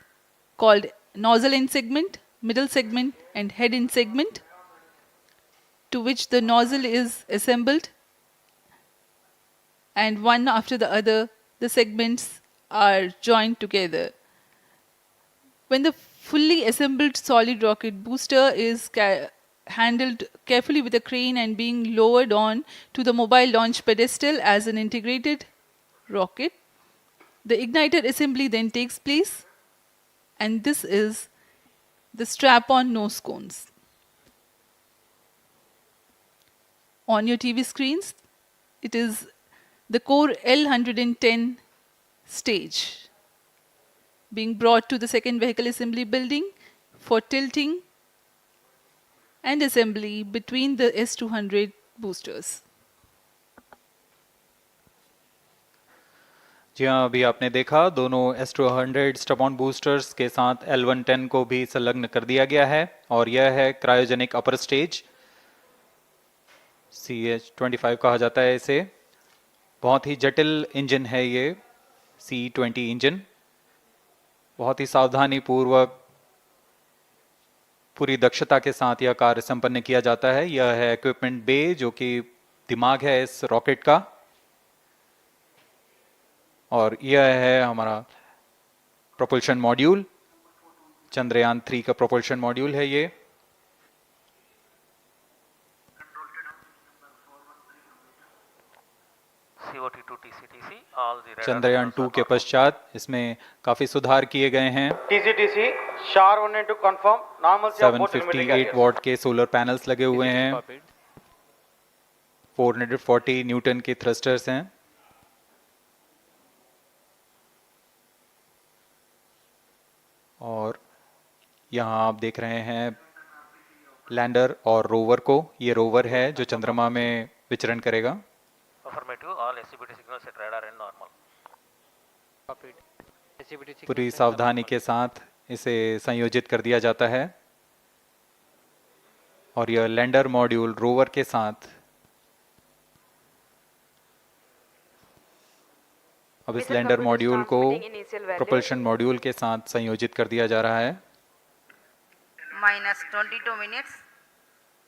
[SPEAKER 7] called nozzle end segment, middle segment and head end segment, to which the nozzle is assembled, and one after the other the segments are joined together. When the fully assembled solid rocket booster is handled carefully with a crane and being lowered on to the mobile launch pedestal as an integrated rocket, the igniter assembly then takes place, and this is the strap-on nose cones. On your TV screens, it is the core L110 stage being brought to the second vehicle assembly building for tilting and assembly between the S200 boosters.
[SPEAKER 8] जी हाँ, अभी आपने देखा दोनों S200 स्टप-ऑन boosters के साथ L110 को भी संलग्न कर दिया गया है और यह है क्रायोजेनिक अपर स्टेज, CH-25 कहा जाता है इसे। बहुत ही जटिल इंजन है ये C-20 इंजन। बहुत ही सावधानी पूर्वक पूरी दक्षता के साथ यह कार्य संपन्न किया जाता है। यह है इक्विपमेंट बे जो कि दिमाग है इस रॉकेट का, और यह है हमारा प्रोपल्शन मॉड्यूल, चंद्रयान 3 का प्रोपल्शन मॉड्यूल है ये। चंद्रयान 2 के पश्चात इसमें काफी सुधार किए गए हैं।
[SPEAKER 9] TCTC SHAR 1 and 2 confirm normal
[SPEAKER 8] 758 what के सोलर पैनल्स लगे हुए हैं, 440 न्यूटन के थ्रस्टर्स हैं। और यहाँ आप देख रहे हैं लैंडर और रोवर को। ये रोवर है जो चंद्रमा में विचरण करेगा। पूरी सावधानी के साथ इसे संयोजित कर दिया जाता है और यह लैंडर मॉड्यूल रोवर के साथ अब इस लैंडर मॉड्यूल को प्रोपल्शन मॉड्यूल के साथ संयोजित कर दिया जा रहा है।
[SPEAKER 10] minus 22 minutes.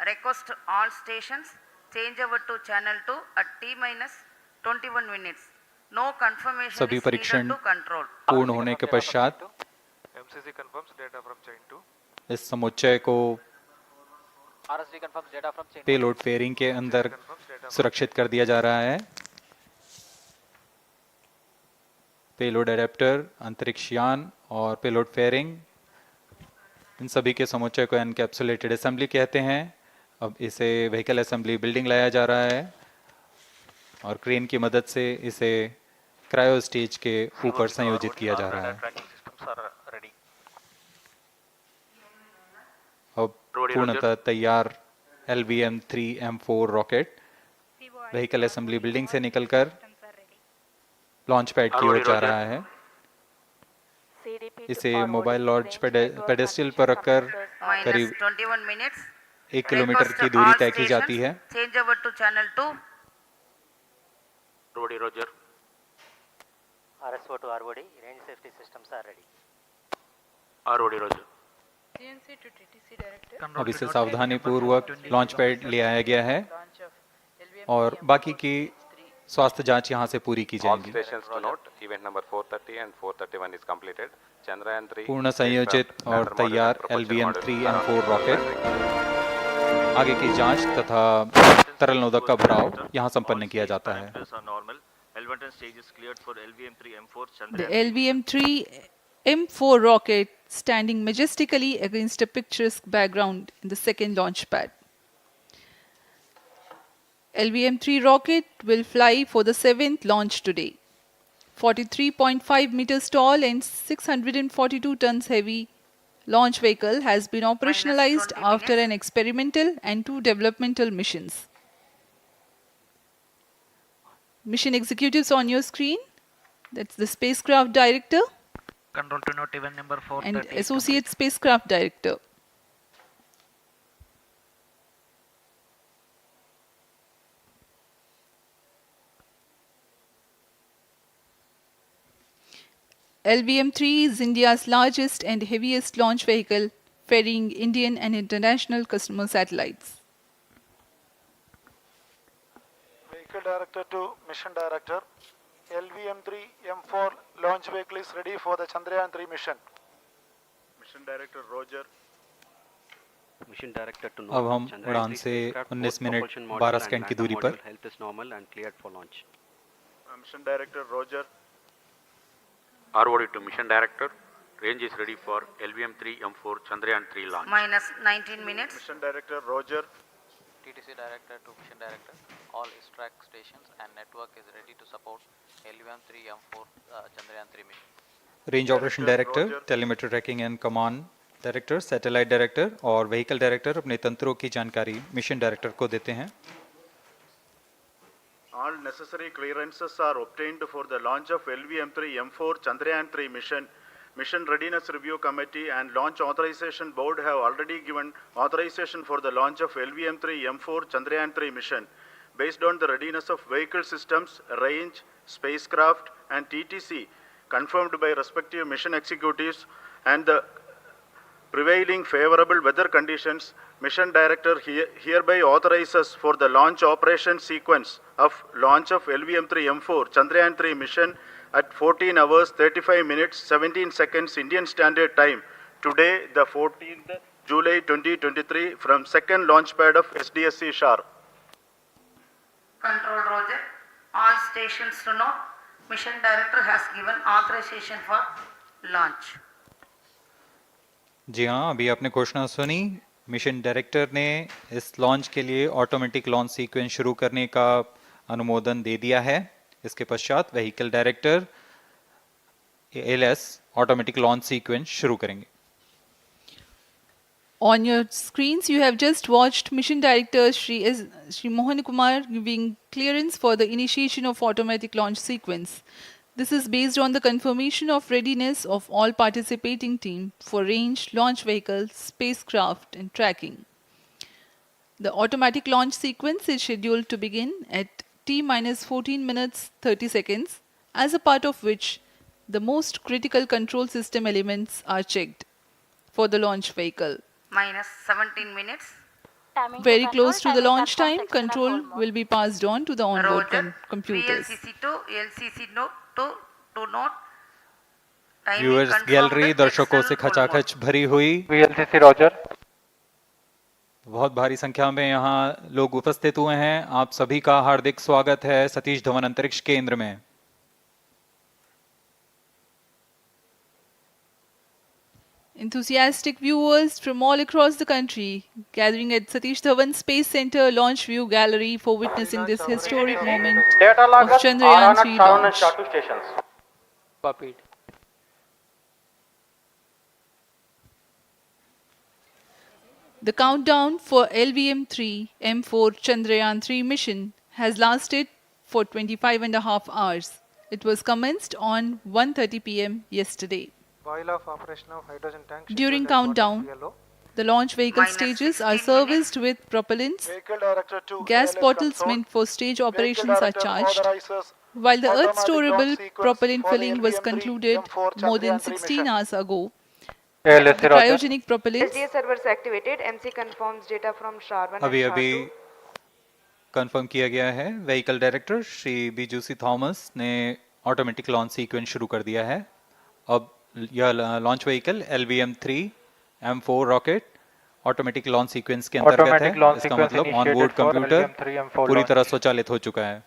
[SPEAKER 10] Request all stations change over to channel 2 at T minus 21 minutes. No confirmation
[SPEAKER 8] सभी
[SPEAKER 10] is
[SPEAKER 8] परीक्षण
[SPEAKER 10] needed to control.
[SPEAKER 8] पूर्ण होने के पश्चात
[SPEAKER 9] MCC confirms data from chain 2.
[SPEAKER 8] इस समुच्चय को पेलोड फेयरिंग के अंदर सुरक्षित कर दिया जा रहा है। पेलोड एडेप्टर, अंतरिक्ष यान और पेलोड फेयरिंग, इन सभी के समुच्चय को एनकैप्सुलेटेड असेंबली कहते हैं। अब इसे व्हीकल असेंबली बिल्डिंग लाया जा रहा है और क्रेन की मदद से इसे क्रायो स्टेज के ऊपर संयोजित किया जा रहा है। अब पूर्णतः तैयार LVM3-M4 rocket vehicle assembly building से निकलकर लॉन्च पैड की ओर जा रहा है। इसे मोबाइल लॉन्च पेडेस्टल पर रखकर करीब 1 किलोमीटर की दूरी तय की जाती है।
[SPEAKER 10] Change over to channel 2.
[SPEAKER 2] Roger.
[SPEAKER 11] RSO to ROD, range safety systems are ready.
[SPEAKER 2] ROD Roger.
[SPEAKER 8] अब इसे सावधानी पूर्वक लॉन्च पैड ले आया गया है और बाकी की स्वास्थ्य जांच यहां से पूरी की जाएगी। पूर्ण संयोजित और तैयार LVM3-M4 रॉकेट आगे की जांच तथा तरल नोदक का भराव यहां संपन्न किया जाता है।
[SPEAKER 7] The LVM3-M4 rocket standing majestically against a picturesque background in the second launch pad. LVM-3 rocket will fly for the 7th launch today. 43.5 meters tall and 642 tons heavy launch vehicle has been operationalized after an experimental and 2 developmental missions. Mission executives on your screen. That's the spacecraft director
[SPEAKER 2] Control to note event number 430
[SPEAKER 7] and associate spacecraft director. LVM-3 is India's largest and heaviest launch vehicle, ferrying Indian and international customer satellites.
[SPEAKER 12] Vehicle Director to Mission Director. LVM3-M4 launch vehicle is ready for the Chandrayaan-3 mission. Mission Director Roger.
[SPEAKER 11] Mission Director to
[SPEAKER 8] अब हम उड़ान से 19 minute 12 second की दूरी पर
[SPEAKER 11] health is normal and cleared for launch.
[SPEAKER 12] Mission Director Roger.
[SPEAKER 13] ROD to Mission Director. Range is ready for LVM3-M4 Chandrayaan-3 launch.
[SPEAKER 10] Minus 19 minutes.
[SPEAKER 12] Mission Director Roger.
[SPEAKER 14] TTC Director to Mission Director. All track stations and network is ready to support LVM3-M4 Chandrayaan-3 mission.
[SPEAKER 8] Range operation director, telemetry tracking and command director, satellite director और vehicle director अपने तंत्रों की जानकारी mission director को देते हैं.
[SPEAKER 12] All necessary clearances are obtained for the launch of LVM3-M4 Chandrayaan-3 mission. Mission Readiness Review Committee and Launch Authorization Board have already given authorization for the launch of LVM3-M4 Chandrayaan-3 mission. Based on the readiness of vehicle systems, range, spacecraft and TTC confirmed by respective mission executives and the prevailing favorable weather conditions, Mission Director hereby authorizes for the launch operation sequence of launch of LVM3-M4 Chandrayaan-3 mission at 14 hours 35 minutes 17 seconds Indian Standard Time today, the 14th July 2023 from second launch pad of SDSC SHAR.
[SPEAKER 10] Control Roger. All stations to know. Mission Director has given authorization for launch.
[SPEAKER 8] जी हाँ, अभी आपने घोषणा सुनी. Mission director ने इस launch के लिए automatic launch sequence शुरू करने का अनुमोदन दे दिया है. इसके पश्चात vehicle director LS automatic launch sequence शुरू करेंगे.
[SPEAKER 7] On your screens, you have just watched Mission Director Shri Mohan Kumar giving clearance for the initiation of automatic launch sequence. This is based on the confirmation of readiness of all participating team for range, launch vehicles, spacecraft and tracking. The automatic launch sequence is scheduled to begin at T-minus 14 minutes 30 seconds, as a part of which the most critical control system elements are checked for the launch vehicle.
[SPEAKER 10] Minus 17 minutes.
[SPEAKER 7] Very close to the launch time, control will be passed on to the onboard computers.
[SPEAKER 10] VLCC to LCC to note.
[SPEAKER 8] Viewers gallery दर्शकों से खचाखच भरी हुई.
[SPEAKER 9] VLCC Roger.
[SPEAKER 8] बहुत भारी संख्या में यहाँ लोग उपस्थित हुए हैं. आप सभी का हार्दिक स्वागत है सतीश धवन अंतरिक्ष केंद्र में.
[SPEAKER 7] Enthusiastic viewers from all across the country gathering at Satish Dhawan Space Center Launch View Gallery for witnessing this historic moment of Chandrayaan-3 launch.
[SPEAKER 9] Copied.
[SPEAKER 7] The countdown for LVM3-M4 Chandrayaan-3 mission has lasted for 25.5 hours. It was commenced on 1:30 p.m. yesterday.
[SPEAKER 12] While of operation of hydrogen tank.
[SPEAKER 7] During countdown, the launch vehicle stages are serviced with propellants. Gas bottles meant for stage operations are charged. While the Earth storable propellant filling was concluded more than 16 hours ago, the cryogenic propellant
[SPEAKER 15] SDSC servers activated. MC confirms data from SHAR 1
[SPEAKER 8] अभी
[SPEAKER 15] and SHAR 2.
[SPEAKER 8] Confirm किया गया है. Vehicle director Shri बीजूसी Thomas ने automatic launch sequence शुरू कर दिया है. अब यह launch vehicle LVM3-M4 rocket automatic launch sequence के अंतर्गत है. इसका मतलब ऑनबोर्ड कंप्यूटर पूरी तरह स्वचालित हो चुका है.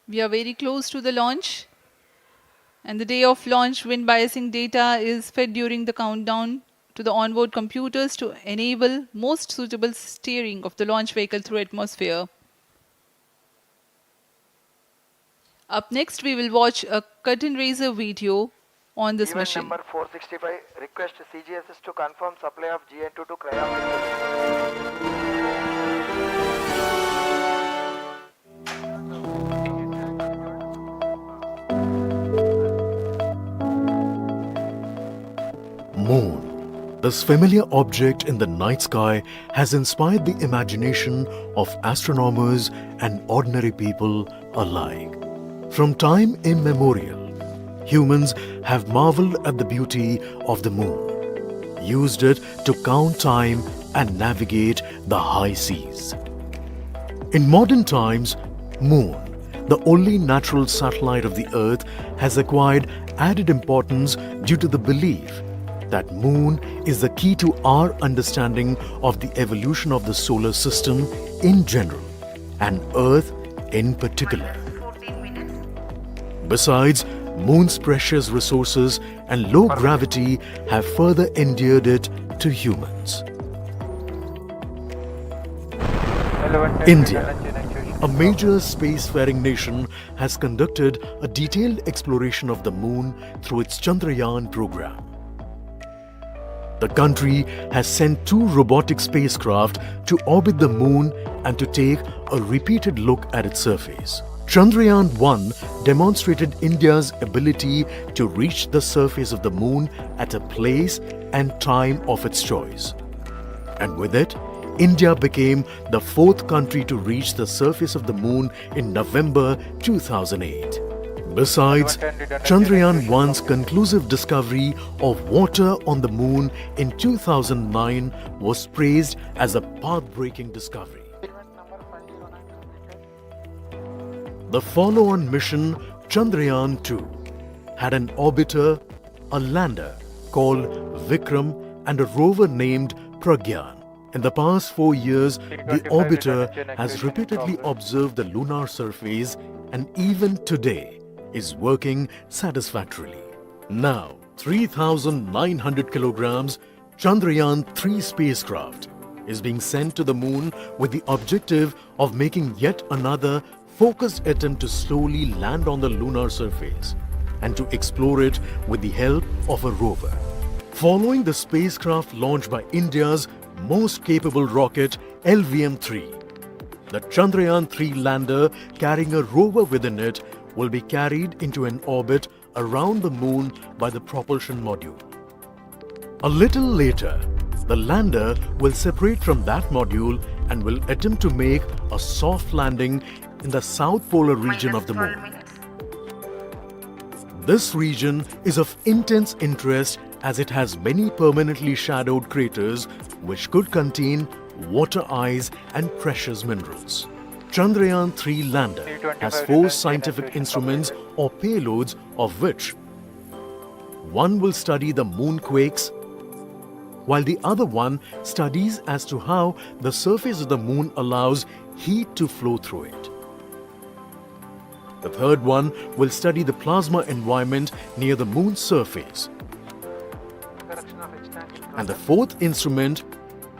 [SPEAKER 7] We are very close to the launch. And the day of launch, wind biasing data is fed during the countdown to the onboard computers to enable most suitable steering of the launch vehicle through atmosphere. Up next, we will watch a curtain raiser video on this
[SPEAKER 16] Event
[SPEAKER 7] mission.
[SPEAKER 16] number 465, request CGSS to confirm supply of GN2 to cryogenic.
[SPEAKER 17] Moon. This familiar object in the night sky has inspired the imagination of astronomers and ordinary people alike. From time immemorial, humans have marveled at the beauty of the moon, used it to count time and navigate the high seas. In modern times, Moon, the only natural satellite of the Earth, has acquired added importance due to the belief that Moon is the key to our understanding of the evolution of the solar system in general and Earth in particular. Besides, Moon's precious resources and low gravity have further endeared it to humans. India, a major spacefaring nation, has conducted a detailed exploration of the Moon through its Chandrayaan program. The country has sent 2 robotic spacecraft to orbit the Moon and to take a repeated look at its surface. Chandrayaan-3 demonstrated India's ability to reach the surface of the Moon at a place and time of its choice. And with it, India became the 4th country to reach the surface of the Moon in November 2008. Besides, Chandrayaan-1's conclusive discovery of water on the Moon in 2009 was praised as a path-breaking discovery. The follow-on mission, Chandrayaan-2, had an orbiter, a lander called Vikram, and a rover named Pragyan. In the past 4 years, the orbiter has repeatedly observed the lunar surface and even today is working satisfactorily. Now, 3,900 kilograms Chandrayaan-3 spacecraft is being sent to the Moon with the objective of making yet another focused attempt to slowly land on the lunar surface and to explore it with the help of a rover. Following the spacecraft launched by India's most capable rocket, LVM3, the Chandrayaan-3 lander carrying a rover within it will be carried into an orbit around the Moon by the propulsion module. A little later, the lander will separate from that module and will attempt to make a soft landing in the south polar region of the Moon. This region is of intense interest as it has many permanently shadowed craters which could contain water ice and precious minerals. Chandrayaan-3 lander has 4 scientific instruments or payloads, of which one will study the moonquakes, while the other one studies as to how the surface of the Moon allows heat to flow through it. The third one will study the plasma environment near the Moon's surface. And the 4th instrument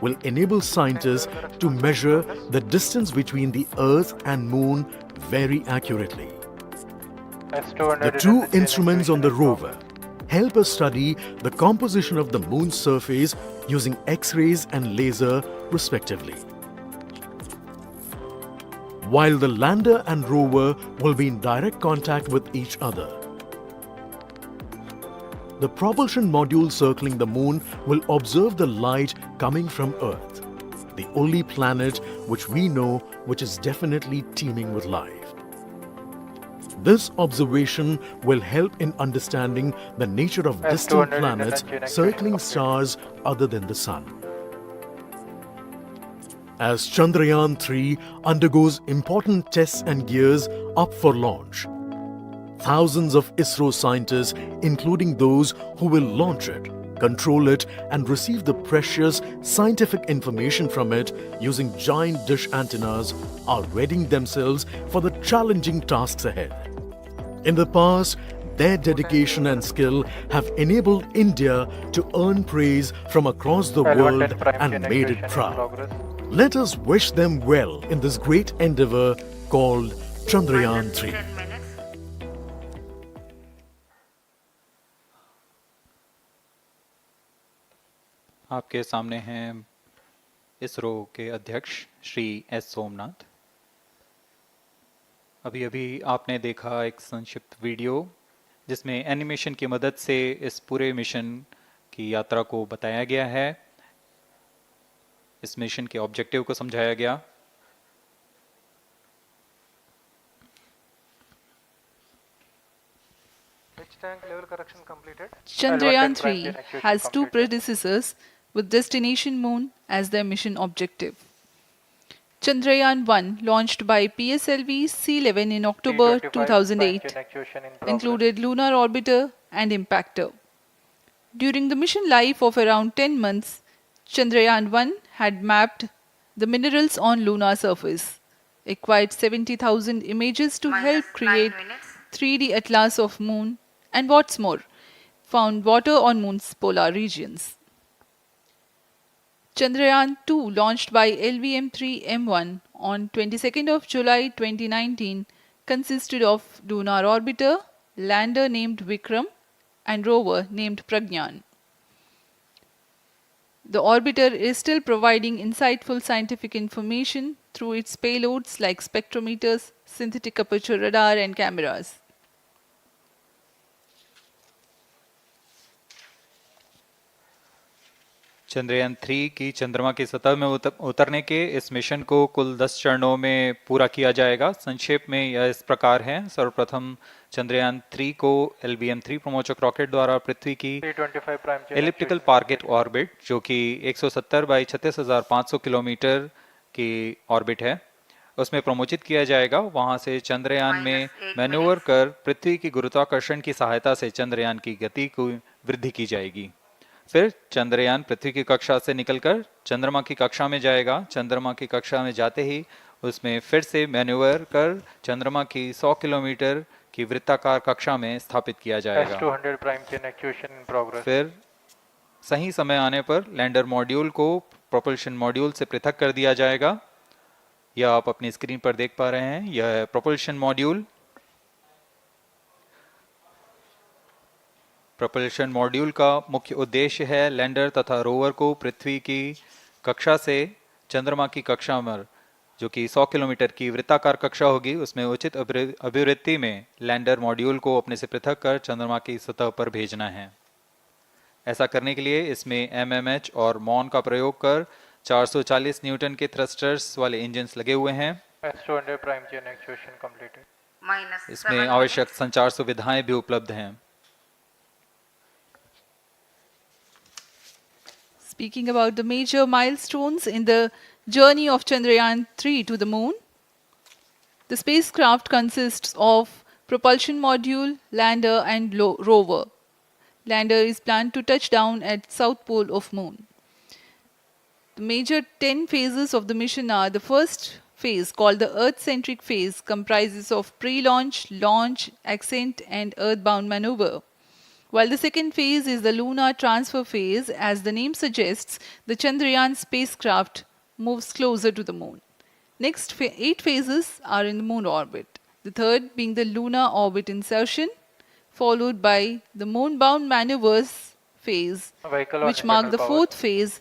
[SPEAKER 17] will enable scientists to measure the distance between the Earth and Moon very accurately. The 2 instruments on the rover help us study the composition of the Moon's surface using X-rays and laser respectively, while the lander and rover will be in direct contact with each other. The propulsion module circling the Moon will observe the light coming from Earth, the only planet which we know which is definitely teeming with life. This observation will help in understanding the nature of distant planets circling stars other than the Sun. As Chandrayaan-3 undergoes important tests and gears up for launch, thousands of ISRO scientists, including those who will launch it, control it, and receive the precious scientific information from it using giant dish antennas, are readying themselves for the challenging tasks ahead. In the past, their dedication and skill have enabled India to earn praise from across the world and made it proud. Let us wish them well in this great endeavor called Chandrayaan-3.
[SPEAKER 8] आपके सामने हैं इसरो के अध्यक्ष Shri S Somnath. अभी अभी आपने देखा एक संक्षिप्त वीडियो जिसमें एनिमेशन की मदद से इस पूरे मिशन की यात्रा को बताया गया है, इस मिशन के ऑब्जेक्टिव को समझाया गया।
[SPEAKER 16] Tank level correction completed.
[SPEAKER 7] Chandrayaan-3 has two predecessors with destination Moon as their mission objective. Chandrayaan-1, launched by PSLV C-11 in October 2008, included lunar orbiter and impactor. During the mission life of around 10 months, Chandrayaan-1 had mapped the minerals on lunar surface, acquired 70,000 images to help create 3D atlas of Moon, and what's more, found water on Moon's polar regions. Chandrayaan-2, launched by LVM3-M1 on 22nd of July 2019, consisted of lunar orbiter, lander named Vikram, and rover named Pragyan. The orbiter is still providing insightful scientific information through its payloads like spectrometers, synthetic aperture radar, and cameras.
[SPEAKER 8] Chandrayaan 3 की चंद्रमा की सतह में उतरने के इस mission को कुल 10 चरणों में पूरा किया जाएगा। संक्षेप में यह इस प्रकार है। सर्वप्रथम चंद्रयान 3 को LVM3 प्रमोचक रॉकेट द्वारा पृथ्वी की एलिप्टिकल टारगेट ऑर्बिट, जो कि 170 बाई 36,500 किलोमीटर की ऑर्बिट है, उसमें प्रमोचित किया जाएगा। वहां से चंद्रयान में मैन्यूवर कर पृथ्वी की गुरुत्वाकर्षण की सहायता से चंद्रयान की गति को वृद्धि की जाएगी। फिर चंद्रयान पृथ्वी की कक्षा से निकलकर चंद्रमा की कक्षा में जाएगा। चंद्रमा की कक्षा में जाते ही उसमें फिर से मैन्यूवर कर चंद्रमा की 100 किलोमीटर की वृत्ताकार कक्षा में स्थापित किया जाएगा। फिर सही समय आने पर लैंडर मॉड्यूल को प्रोपल्शन मॉड्यूल से पृथक कर दिया जाएगा। यह आप अपनी स्क्रीन पर देख पा रहे हैं, यह है प्रोपल्शन मॉड्यूल। प्रोपल्शन मॉड्यूल का मुख्य उद्देश्य है लैंडर तथा रोवर को पृथ्वी की कक्षा से चंद्रमा की कक्षा में, जो कि 100 किलोमीटर की वृत्ताकार कक्षा होगी, उसमें उचित अभिवृत्ति में लैंडर मॉड्यूल को अपने से पृथक कर चंद्रमा की सतह पर भेजना है। ऐसा करने के लिए इसमें MMH और मॉन का प्रयोग कर 440 न्यूटन के थ्रस्टर्स वाले इंजन्स लगे हुए हैं। इसमें आवश्यक संचार सुविधाएं भी उपलब्ध हैं।
[SPEAKER 7] Speaking about the major milestones in the journey of Chandrayaan-3 to the Moon, the spacecraft consists of propulsion module, lander, and rover. Lander is planned to touch down at south pole of Moon. The major 10 phases of the mission are: the first phase, called the Earth-centric phase, comprises of pre-launch, launch, ascent, and earthbound maneuver. While the second phase is the lunar transfer phase, as the name suggests, the Chandrayaan spacecraft moves closer to the Moon. Next 8 phases are in the Moon orbit, the third being the lunar orbit insertion, followed by the moon-bound maneuvers phase, which mark the fourth phase.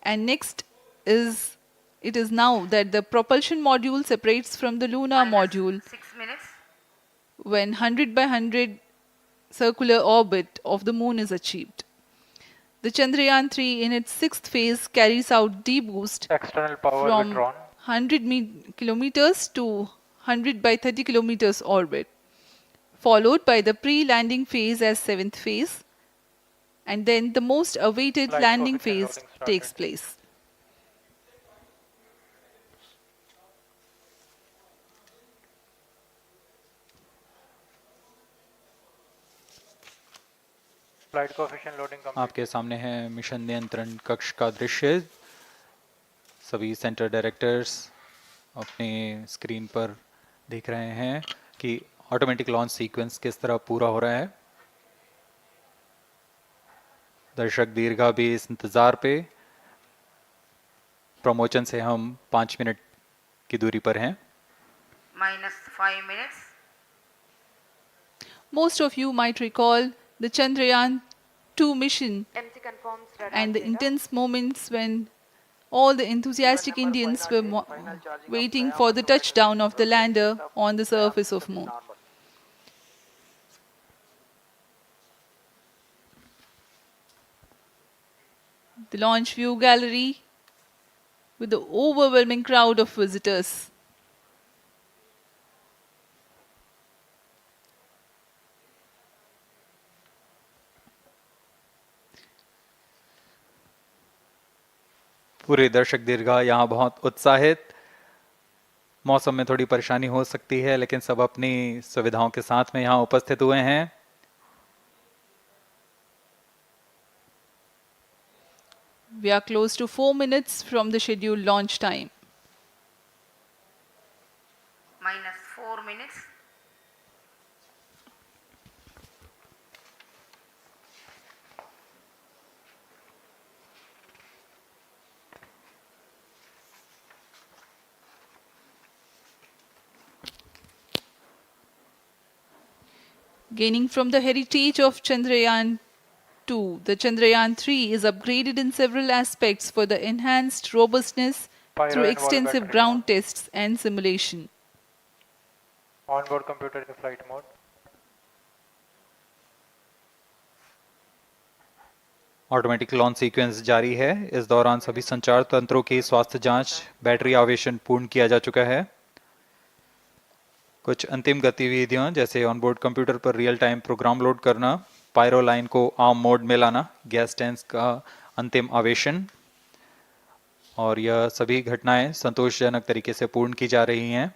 [SPEAKER 7] And next is, it is now that the propulsion module separates from the lunar module when 100 by 100 circular orbit of the Moon is achieved. The Chandrayaan-3 in its sixth phase carries out D-boost from 100 kilometers to 100 by 30 kilometers orbit, followed by the pre-landing phase as seventh phase, and then the most awaited landing phase takes place.
[SPEAKER 8] आपके सामने है mission नियंत्रण कक्ष का दृश्य। सभी centre directors अपने screen पर देख रहे हैं कि ऑटोमेटिक लॉन्च सीक्वेंस किस तरह पूरा हो रहा है। दर्शक दीर्घा भी इस इंतजार पे। प्रमोशन से हम 5 मिनट की दूरी पर हैं।
[SPEAKER 10] -5 minutes.
[SPEAKER 7] Most of you might recall the Chandrayaan-2 mission
[SPEAKER 15] MC confirms radar
[SPEAKER 7] and the
[SPEAKER 15] data.
[SPEAKER 7] intense moments when all the enthusiastic Indians were waiting for the touchdown of the lander on the surface of Moon. The launch view gallery with the overwhelming crowd of visitors.
[SPEAKER 8] पूरे दर्शक दीर्घा यहाँ बहुत उत्साहित। मौसम में थोड़ी परेशानी हो सकती है लेकिन सब अपनी सुविधाओं के साथ में यहाँ उपस्थित हुए हैं।
[SPEAKER 7] We are close to 4 minutes from the scheduled launch time.
[SPEAKER 10] -4 minutes.
[SPEAKER 7] Gaining from the heritage of Chandrayaan-2, the Chandrayaan-3 is upgraded in several aspects for the enhanced robustness through extensive ground tests and simulation.
[SPEAKER 9] Onboard computer in flight mode.
[SPEAKER 8] Automatic launch sequence जारी है। इस दौरान सभी संचार तंत्रों की स्वास्थ्य जांच, बैटरी आवेशन पूर्ण किया जा चुका है। कुछ अंतिम गतिविधियां जैसे ऑनबोर्ड कंप्यूटर पर रियल टाइम प्रोग्राम लोड करना, पायरो लाइन को आर्म मोड में लाना, गैस टैंक्स का अंतिम आवेशन, और यह सभी घटनाएं संतोषजनक तरीके से पूर्ण की जा रही हैं।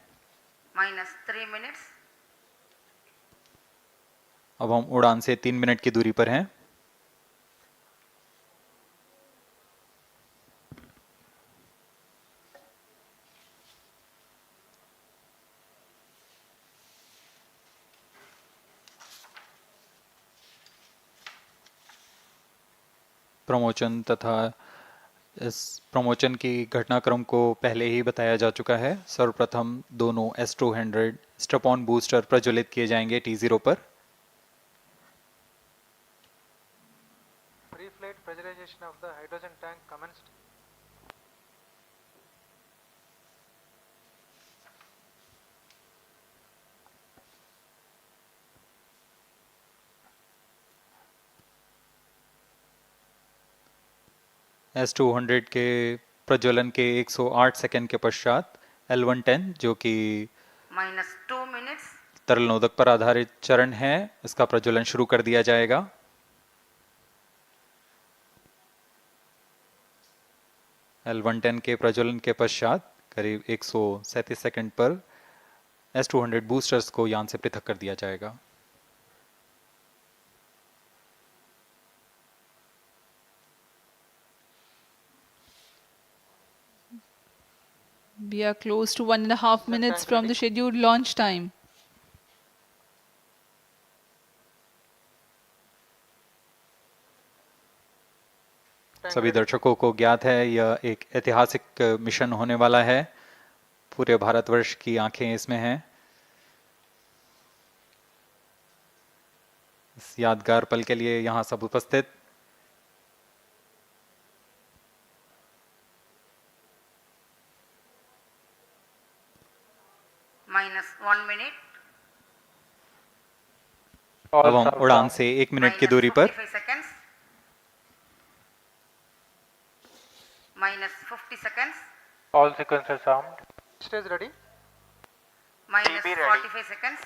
[SPEAKER 10] -3 minutes.
[SPEAKER 8] अब हम उड़ान से 3 मिनट की दूरी पर हैं। प्रमोशन तथा इस प्रमोशन की घटनाक्रम को पहले ही बताया जा चुका है। सर्वप्रथम दोनों S200 स्ट्रप-ऑन बूस्टर प्रज्वलित किए जाएंगे T0 पर।
[SPEAKER 9] Pre-flight pressurization of the hydrogen tank commenced.
[SPEAKER 8] S200 के प्रज्वलन के 108 सेकंड के पश्चात L110 जो कि
[SPEAKER 10] -2 minutes.
[SPEAKER 8] तरल नोदक पर आधारित चरण है, इसका प्रज्वलन शुरू कर दिया जाएगा। L110 के प्रज्वलन के पश्चात करीब 137 सेकंड पर S200 बूस्टर्स को यान से पृथक कर दिया जाएगा।
[SPEAKER 7] We are close to 1.5 minutes from the scheduled launch time.
[SPEAKER 8] सभी दर्शकों को ज्ञात है यह एक ऐतिहासिक मिशन होने वाला है। पूरे भारतवर्ष की आंखें इसमें हैं। इस यादगार पल के लिए यहाँ सब उपस्थित।
[SPEAKER 10] -1 minute.
[SPEAKER 8] अब हम उड़ान से 1 मिनट की दूरी पर
[SPEAKER 10] -45 seconds. -50 seconds.
[SPEAKER 9] All sequences armed.
[SPEAKER 16] Stage ready.
[SPEAKER 10] -45 seconds.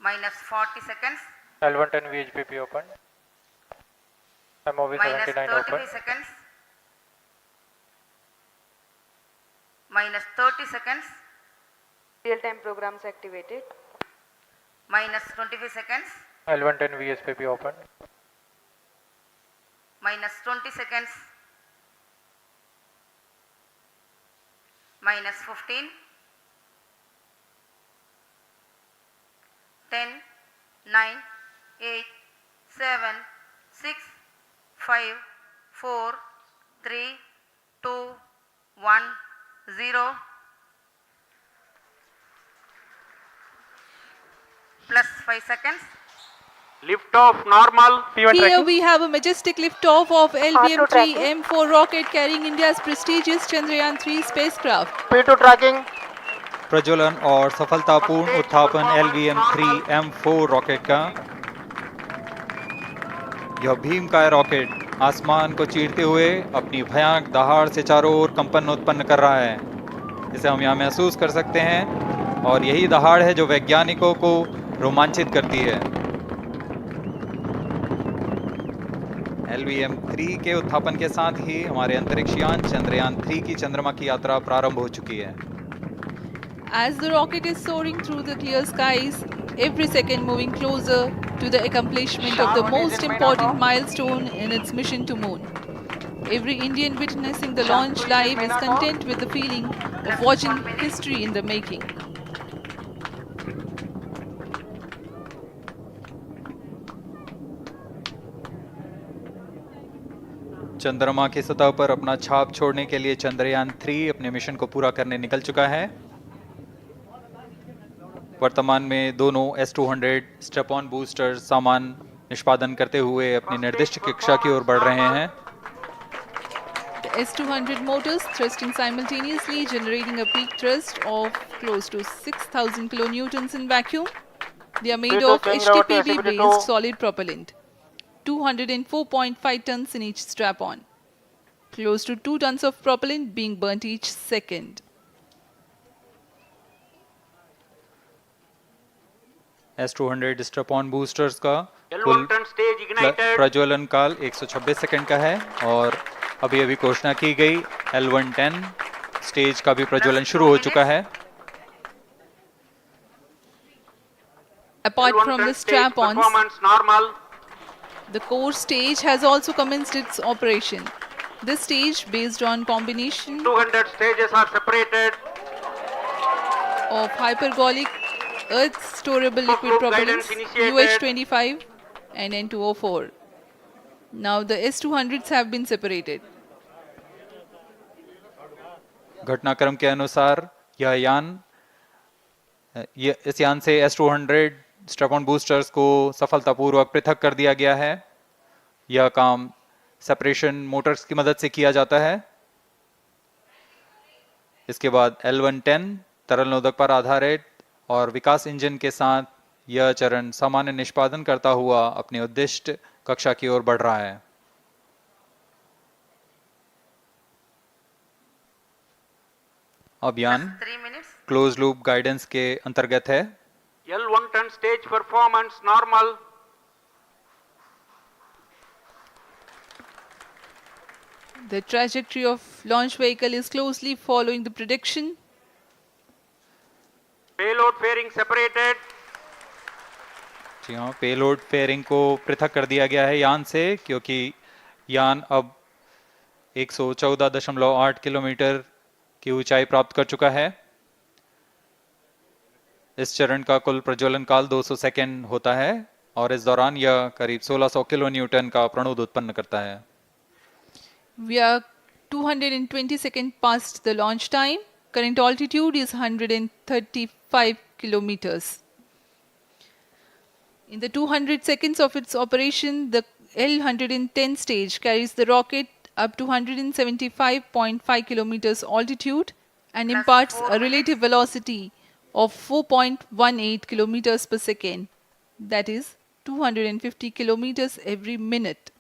[SPEAKER 10] -40 seconds.
[SPEAKER 9] L110 VHPP open. MOV 79 open.
[SPEAKER 10] -35 seconds. -30 seconds.
[SPEAKER 15] Real-time programs activated.
[SPEAKER 10] -25 seconds.
[SPEAKER 9] L110 VSPP open.
[SPEAKER 10] -20 seconds. -15. 10, 9, 8, 7, 6, 5, 4, 3, 2, 1, 0. Plus 5 seconds.
[SPEAKER 13] Lift off normal.
[SPEAKER 7] Here we have a majestic liftoff of LVM3-M4 rocket carrying India's prestigious Chandrayaan-3 spacecraft.
[SPEAKER 9] P2 tracking.
[SPEAKER 8] प्रज्वलन और सफलतापूर्ण उत्थापन LVM3-M4 rocket का। यह भीमकाय rocket आसमान को चीरते हुए अपनी भयानक दहाड़ से चारों ओर कंपन उत्पन्न कर रहा है। इसे हम यहाँ महसूस कर सकते हैं और यही दहाड़ है जो वैज्ञानिकों को रोमांचित करती है। LVM3 के उत्थापन के साथ ही हमारे अंतरिक्ष यान चंद्रयान-3 की चंद्रमा की यात्रा प्रारंभ हो चुकी है।
[SPEAKER 7] As the rocket is soaring through the clear skies, every second moving closer to the accomplishment of the most important milestone in its mission to moon. Every Indian witnessing the launch live is content with the feeling of watching history in the making.
[SPEAKER 8] चंद्रमा की सतह पर अपना छाप छोड़ने के लिए चंद्रयान-3 अपने मिशन को पूरा करने निकल चुका है। वर्तमान में दोनों S200 स्टेप ऑन बूस्टर सामान निष्पादन करते हुए अपनी निर्दिष्ट कक्षा की ओर बढ़ रहे हैं।
[SPEAKER 7] The S200 motors thrusting simultaneously, generating a peak thrust of close to 6,000 kilonewtons in vacuum. They are made of HTPB-based solid propellant. 204.5 tons in each strap-on. Close to 2 tons of propellant being burnt each second.
[SPEAKER 8] S200 strap-on boosters का कुल प्रज्वलन काल 126 second का है और अभी अभी घोषणा की गई L110 स्टेज का भी प्रज्वलन शुरू हो चुका है।
[SPEAKER 7] Apart from the strap-ons, the core stage has also commenced its operation. This stage, based on combination
[SPEAKER 13] 200 stages are separated
[SPEAKER 7] of hypergolic Earth storable liquid propellants UH-25 and N2O4. Now the S200s have been separated.
[SPEAKER 8] घटनाक्रम के अनुसार इस यान से S200 strap-on boosters को सफलतापूर्वक पृथक कर दिया गया है। यह काम सेपरेशन मोटर्स की मदद से किया जाता है। इसके बाद L110 तरल नोदक पर आधारित और विकास इंजन के साथ यह चरण सामान्य निष्पादन करता हुआ अपनी उद्दिष्ट कक्षा की ओर बढ़ रहा है। अभियान क्लोज लूप गाइडेंस के अंतर्गत है।
[SPEAKER 13] L110 stage performance normal.
[SPEAKER 7] The trajectory of launch vehicle is closely following the prediction.
[SPEAKER 13] Payload fairing separated.
[SPEAKER 8] जी हाँ, पेलोड फेयरिंग को पृथक कर दिया गया है यान से, क्योंकि यान अब 114.8 किलोमीटर की ऊंचाई प्राप्त कर चुका है। इस चरण का कुल प्रज्वलन काल 200 सेकेंड होता है और इस दौरान यह करीब 1600 किलो न्यूटन का प्रणुद उत्पन्न करता है।
[SPEAKER 7] We are 220 seconds past the launch time. Current altitude is 135 kilometers. In the 200 seconds of its operation, the L110 stage carries the rocket up to 175.5 kilometers altitude and imparts a relative velocity of 4.18 kilometers per second. That is 250 kilometers every minute.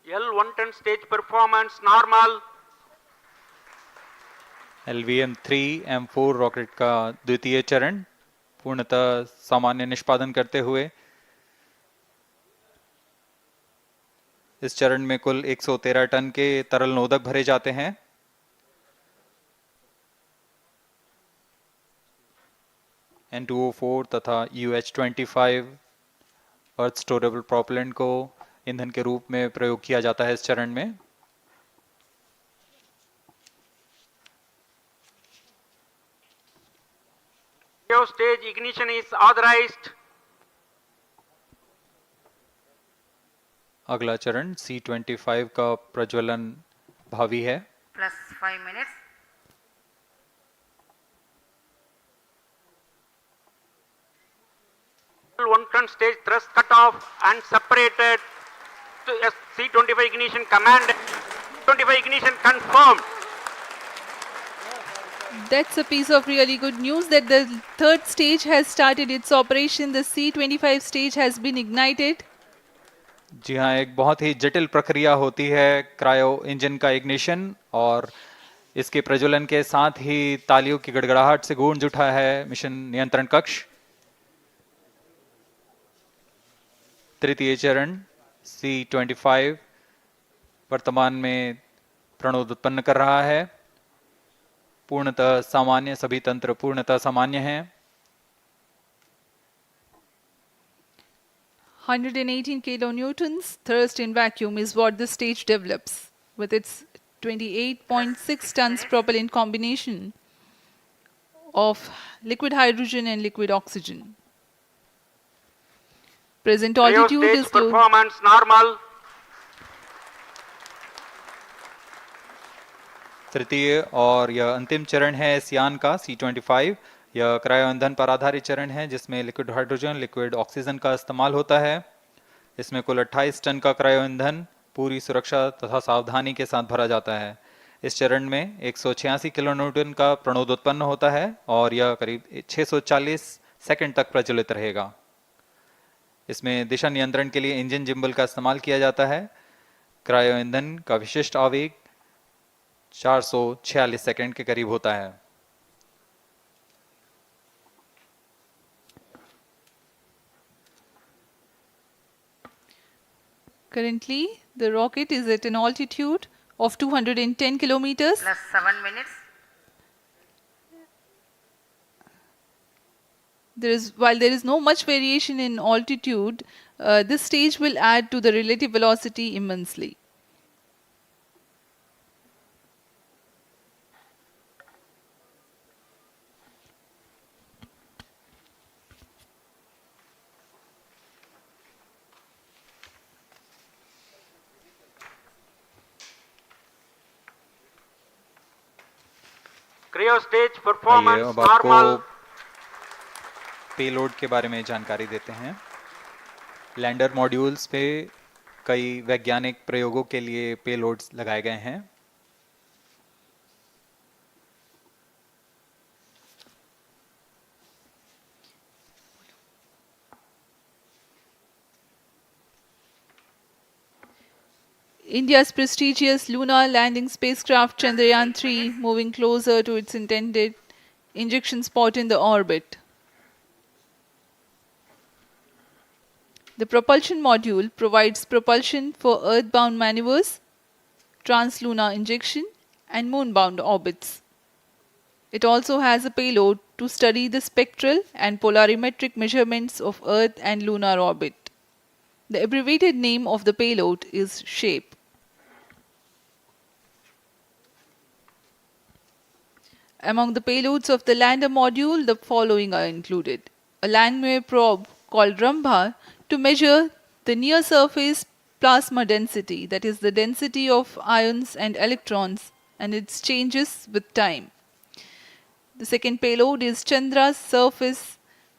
[SPEAKER 13] L110 stage performance normal.
[SPEAKER 8] LVM3-M4 rocket का द्वितीय चरण पूर्णतः सामान्य निष्पादन करते हुए इस चरण में कुल 113 टन के तरल नोदक भरे जाते हैं। N2O4 तथा UH-25 अर्थ स्टोरेबल प्रोपेलेंट को ईंधन के रूप में प्रयोग किया जाता है इस चरण में।
[SPEAKER 13] Cryo stage ignition is authorized.
[SPEAKER 8] अगला चरण C25 का प्रज्वलन भावी है।
[SPEAKER 10] Plus 5 minutes.
[SPEAKER 13] One-ton stage thrust cut off and separated to C25 ignition command. 25 ignition confirmed.
[SPEAKER 7] That's a piece of really good news that the third stage has started its operation. The C25 stage has been ignited.
[SPEAKER 8] जी हाँ, एक बहुत ही जटिल प्रक्रिया होती है cryo engine का ignition, और इसके प्रज्वलन के साथ ही तालियों की गड़गड़ाहट से गूंज उठा है मिशन नियंत्रण कक्ष। तृतीय चरण C25 वर्तमान में प्रणोद उत्पन्न कर रहा है। पूर्णतः सामान्य, सभी तंत्र पूर्णतः सामान्य हैं।
[SPEAKER 7] 118 kilonewtons thrust in vacuum is what the stage develops with its 28.6 tons propellant combination of liquid hydrogen and liquid oxygen. Present altitude
[SPEAKER 13] Cryo
[SPEAKER 7] is
[SPEAKER 13] stage performance normal.
[SPEAKER 8] तृतीय और यह अंतिम चरण है इस यान का C25। यह क्रायो ईंधन पर आधारित चरण है जिसमें लिक्विड हाइड्रोजन, लिक्विड ऑक्सीजन का इस्तेमाल होता है। इसमें कुल 28 टन का क्रायो ईंधन पूरी सुरक्षा तथा सावधानी के साथ भरा जाता है। इस चरण में 186 किलोन्यूटन का प्रणोद उत्पन्न होता है और यह करीब 640 सेकंड तक प्रज्वलित रहेगा। इसमें दिशा नियंत्रण के लिए इंजन जिम्बल का इस्तेमाल किया जाता है। क्रायो ईंधन का विशिष्ट आवेग 446 सेकंड के करीब होता है।
[SPEAKER 7] Currently, the rocket is at an altitude of 210 kilometers.
[SPEAKER 10] Plus 7 minutes.
[SPEAKER 7] While there is no much variation in altitude, this stage will add to the relative velocity immensely.
[SPEAKER 13] Cryo stage
[SPEAKER 8] आइए
[SPEAKER 13] performance
[SPEAKER 8] अब आपको
[SPEAKER 13] normal.
[SPEAKER 8] Payload के बारे में जानकारी देते हैं। Lander modules पे कई वैज्ञानिक प्रयोगों के लिए पेलोड्स लगाए गए हैं।
[SPEAKER 7] India's prestigious lunar landing spacecraft Chandrayaan-3 moving closer to its intended injection spot in the orbit. The propulsion module provides propulsion for earthbound maneuvers, translunar injection, and moonbound orbits. It also has a payload to study the spectral and polarimetric measurements of Earth and lunar orbit. The abbreviated name of the payload is SHAPE. Among the payloads of the lander module, the following are included. A Langmuir probe called Rambha to measure the near-surface plasma density, that is the density of ions and electrons, and its changes with time. The second payload is Chandra's Surface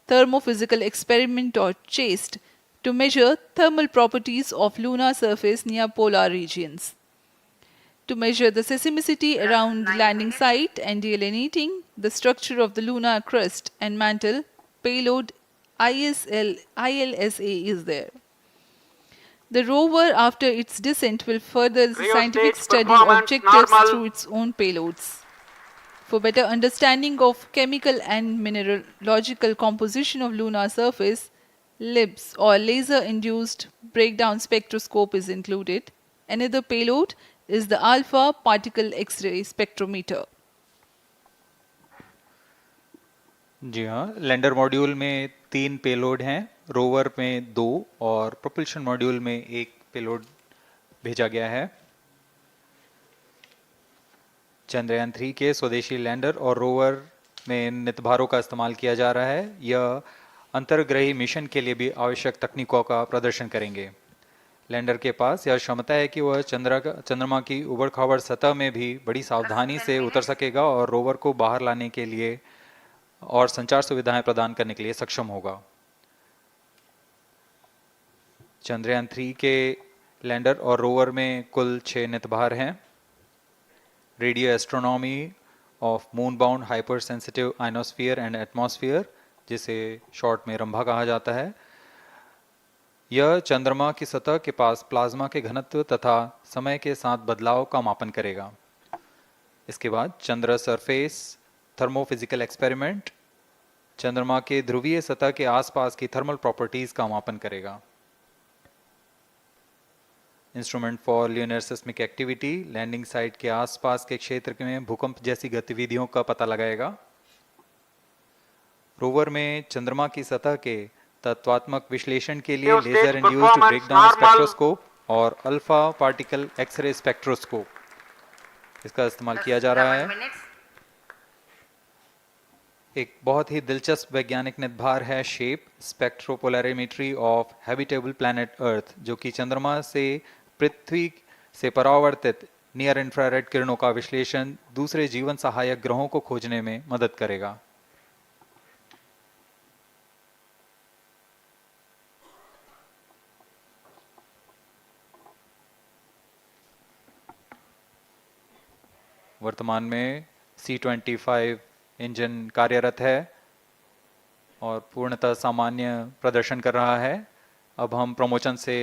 [SPEAKER 7] Thermophysical Experiment, or CHAST, to measure thermal properties of lunar surface near polar regions. To measure the seismicity around the landing site and delineating the structure of the lunar crust and mantle, payload ILSA is there. The rover, after its descent, will further the scientific study objectives through its own payloads. For better understanding of chemical and mineralogical composition of lunar surface, LIBS, or laser-induced breakdown spectroscope, is included. Another payload is the alpha particle X-ray spectrometer.
[SPEAKER 8] जी हाँ, lander module में 3 payload हैं, rover में 2 और propulsion module में 1 payload भेजा गया है। चंद्रयान 3 के स्वदेशी लैंडर और रोवर में नितभारों का इस्तेमाल किया जा रहा है। यह अंतर्ग्रही मिशन के लिए भी आवश्यक तकनीकों का प्रदर्शन करेंगे। लैंडर के पास यह क्षमता है कि वह चंद्रमा की उबड़-खाबड़ सतह में भी बड़ी सावधानी से उतर सकेगा और रोवर को बाहर लाने के लिए और संचार सुविधाएं प्रदान करने के लिए सक्षम होगा। चंद्रयान 3 के लैंडर और रोवर में कुल 6 नितभार हैं। Radio astronomy of moon bound hyper sensitive ionosphere and atmosphere, जिसे शॉर्ट में रंभा कहा जाता है, यह चंद्रमा की सतह के पास प्लाज्मा के घनत्व तथा समय के साथ बदलाव का मापन करेगा। इसके बाद चंद्र सरफेस थर्मोफिजिकल एक्सपेरिमेंट चंद्रमा के ध्रुवीय सतह के आसपास की थर्मल प्रॉपर्टीज का मापन करेगा। Instrument for lunar seismic activity landing site के आसपास के क्षेत्र में भूकंप जैसी गतिविधियों का पता लगाएगा। रोवर में चंद्रमा की सतह के तत्वात्मक विश्लेषण के लिए लेजर इंड्यूस्ड ब्रेकडाउन स्पेक्ट्रोस्कोप और अल्फा पार्टिकल एक्सरे स्पेक्ट्रोस्कोप इसका इस्तेमाल किया जा रहा है। एक बहुत ही दिलचस्प वैज्ञानिक निर्धार है shape spectropolarimetry of habitable planet Earth, जो कि चंद्रमा से पृथ्वी से परावर्तित नियर इंफ्रारेड किरणों का विश्लेषण दूसरे जीवन सहायक ग्रहों को खोजने में मदद करेगा। वर्तमान में C-25 इंजन कार्यरत है और पूर्णतः सामान्य प्रदर्शन कर रहा है। अब हम प्रमोशन से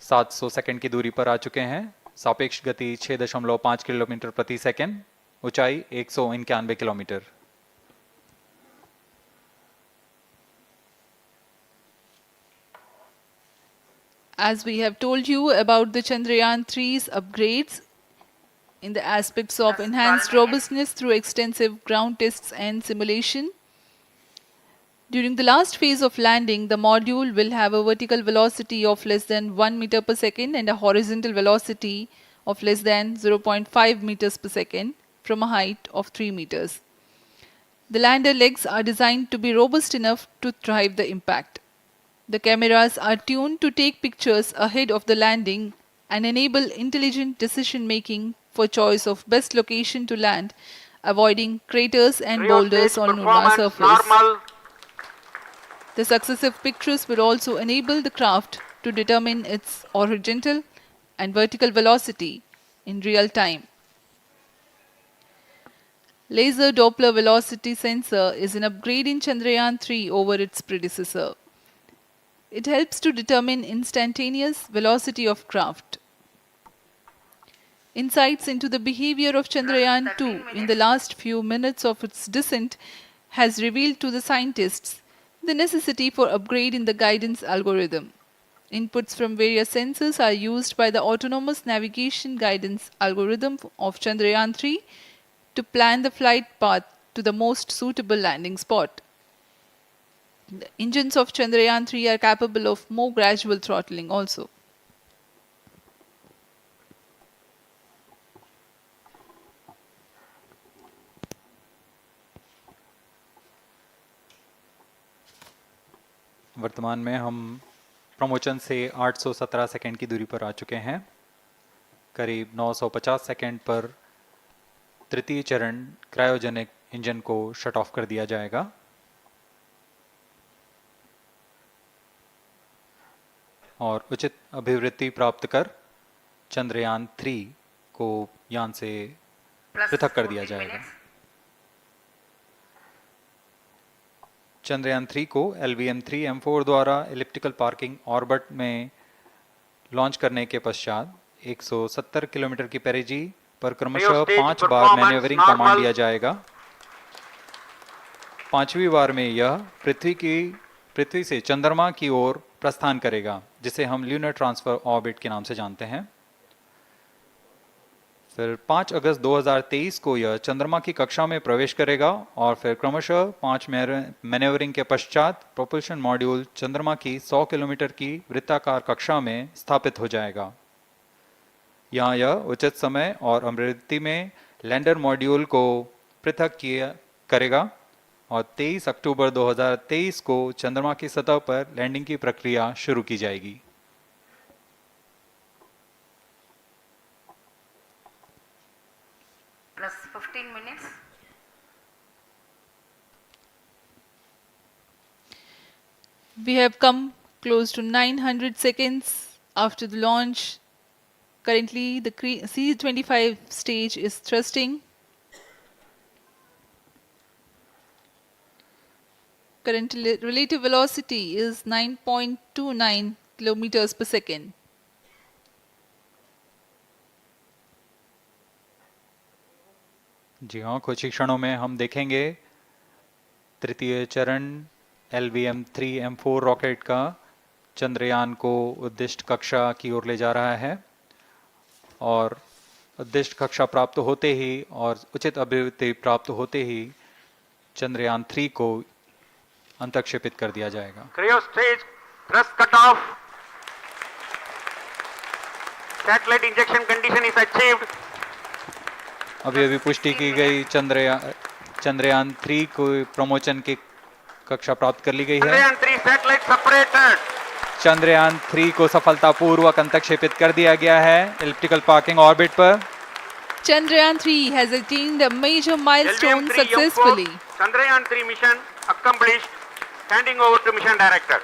[SPEAKER 8] 700 सेकंड की दूरी पर आ चुके हैं। सापेक्ष गति 6.5 किलोमीटर प्रति सेकंड, ऊंचाई 191 kilometre.
[SPEAKER 7] As we have told you about the Chandrayaan-3's upgrades in the aspects of enhanced robustness through extensive ground tests and simulation. During the last phase of landing, the module will have a vertical velocity of less than 1 meter per second and a horizontal velocity of less than 0.5 meters per second from a height of 3 meters. The lander legs are designed to be robust enough to thrive the impact. The cameras are tuned to take pictures ahead of the landing and enable intelligent decision making for choice of best location to land, avoiding craters and boulders on lunar surface. The successive pictures will also enable the craft to determine its horizontal and vertical velocity in real time. Laser Doppler velocity sensor is an upgrade in Chandrayaan-3 over its predecessor. It helps to determine instantaneous velocity of craft. Insights into the behavior of Chandrayaan-2 in the last few minutes of its descent has revealed to the scientists the necessity for upgrade in the guidance algorithm. Inputs from various sensors are used by the autonomous navigation guidance algorithm of Chandrayaan-3 to plan the flight path to the most suitable landing spot. The engines of Chandrayaan-3 are capable of more gradual throttling also.
[SPEAKER 8] वर्तमान में हम promotion से 817 second की दूरी पर आ चुके हैं। करीब 950 सेकंड पर तृतीय चरण क्रायोजेनिक इंजन को शट ऑफ कर दिया जाएगा। और उचित अभिवृत्ति प्राप्त कर चंद्रयान 3 को यान से पृथक कर दिया जाएगा। चंद्रयान 3 को LVM3-M4 द्वारा एलिप्टिकल पार्किंग ऑर्बिट में लॉन्च करने के पश्चात 170 किलोमीटर की पेरिजी पर क्रमशः 5 बार मैन्यूवरिंग कमांड दिया जाएगा। 5वीं बार में यह पृथ्वी से चंद्रमा की ओर प्रस्थान करेगा, जिसे हम ल्यूनर ट्रांसफर ऑर्बिट के नाम से जानते हैं। फिर 5 अगस्त 2023 को यह चंद्रमा की कक्षा में प्रवेश करेगा और फिर क्रमशः 5 मैन्यूवरिंग के पश्चात प्रोपल्शन मॉड्यूल चंद्रमा की 100 किलोमीटर की वृत्ताकार कक्षा में स्थापित हो जाएगा। यहाँ यह उचित समय और अभिवृत्ति में लैंडर मॉड्यूल को पृथक करेगा और 23 अक्टूबर 2023 को चंद्रमा की सतह पर लैंडिंग की प्रक्रिया शुरू की जाएगी।
[SPEAKER 10] Plus 15 minutes.
[SPEAKER 7] We have come close to 900 seconds after the launch. Currently, the C-25 stage is thrusting. Current relative velocity is 9.29 kilometers per second.
[SPEAKER 8] जी हाँ, कुछ ही क्षणों में हम देखेंगे तृतीय चरण LVM3-M4 रॉकेट का चंद्रयान को उद्दिष्ट कक्षा की ओर ले जा रहा है और उद्दिष्ट कक्षा प्राप्त होते ही और उचित अभिवृद्धि प्राप्त होते ही चंद्रयान 3 को अंतक्षेपित कर दिया जाएगा।
[SPEAKER 13] Cryo stage thrust cutoff. Satellite injection condition is achieved.
[SPEAKER 8] अभी पुष्टि की गई चंद्रयान 3 को प्रमोशन की कक्षा प्राप्त कर ली गई है।
[SPEAKER 13] Chandrayaan 3 satellite separated.
[SPEAKER 8] चंद्रयान 3 को सफलतापूर्वक अंतक्षेपित कर दिया गया है एलिप्टिकल पार्किंग ऑर्बिट पर।
[SPEAKER 7] Chandrayaan 3 has attained a major milestone successfully.
[SPEAKER 13] Chandrayaan 3 mission accomplished. Handing over to mission director.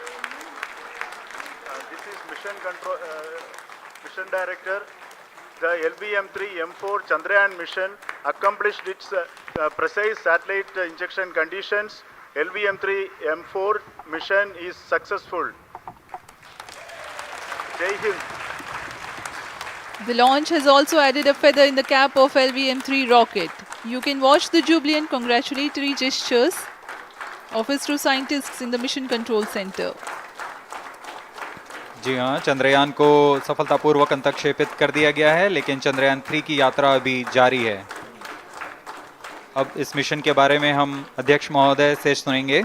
[SPEAKER 12] This is mission director. The LVM3-M4 Chandrayaan mission accomplished its precise satellite injection conditions. LVM3-M4 mission is successful. Jai Hind.
[SPEAKER 7] The launch has also added a feather in the cap of LVM3 rocket. You can watch the jubilant congratulatory gestures of ISRO scientists in the Mission Control Center.
[SPEAKER 8] जी हाँ, चंद्रयान को सफलतापूर्वक अंतक्षेपित कर दिया गया है, लेकिन चंद्रयान 3 की यात्रा अभी जारी है। अब इस मिशन के बारे में हम अध्यक्ष महोदय से सुनेंगे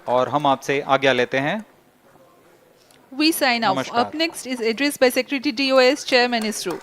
[SPEAKER 8] और हम आपसे आज्ञा लेते हैं।
[SPEAKER 7] We sign off. Up next is address by Secretary DOS, Chairman ISRO.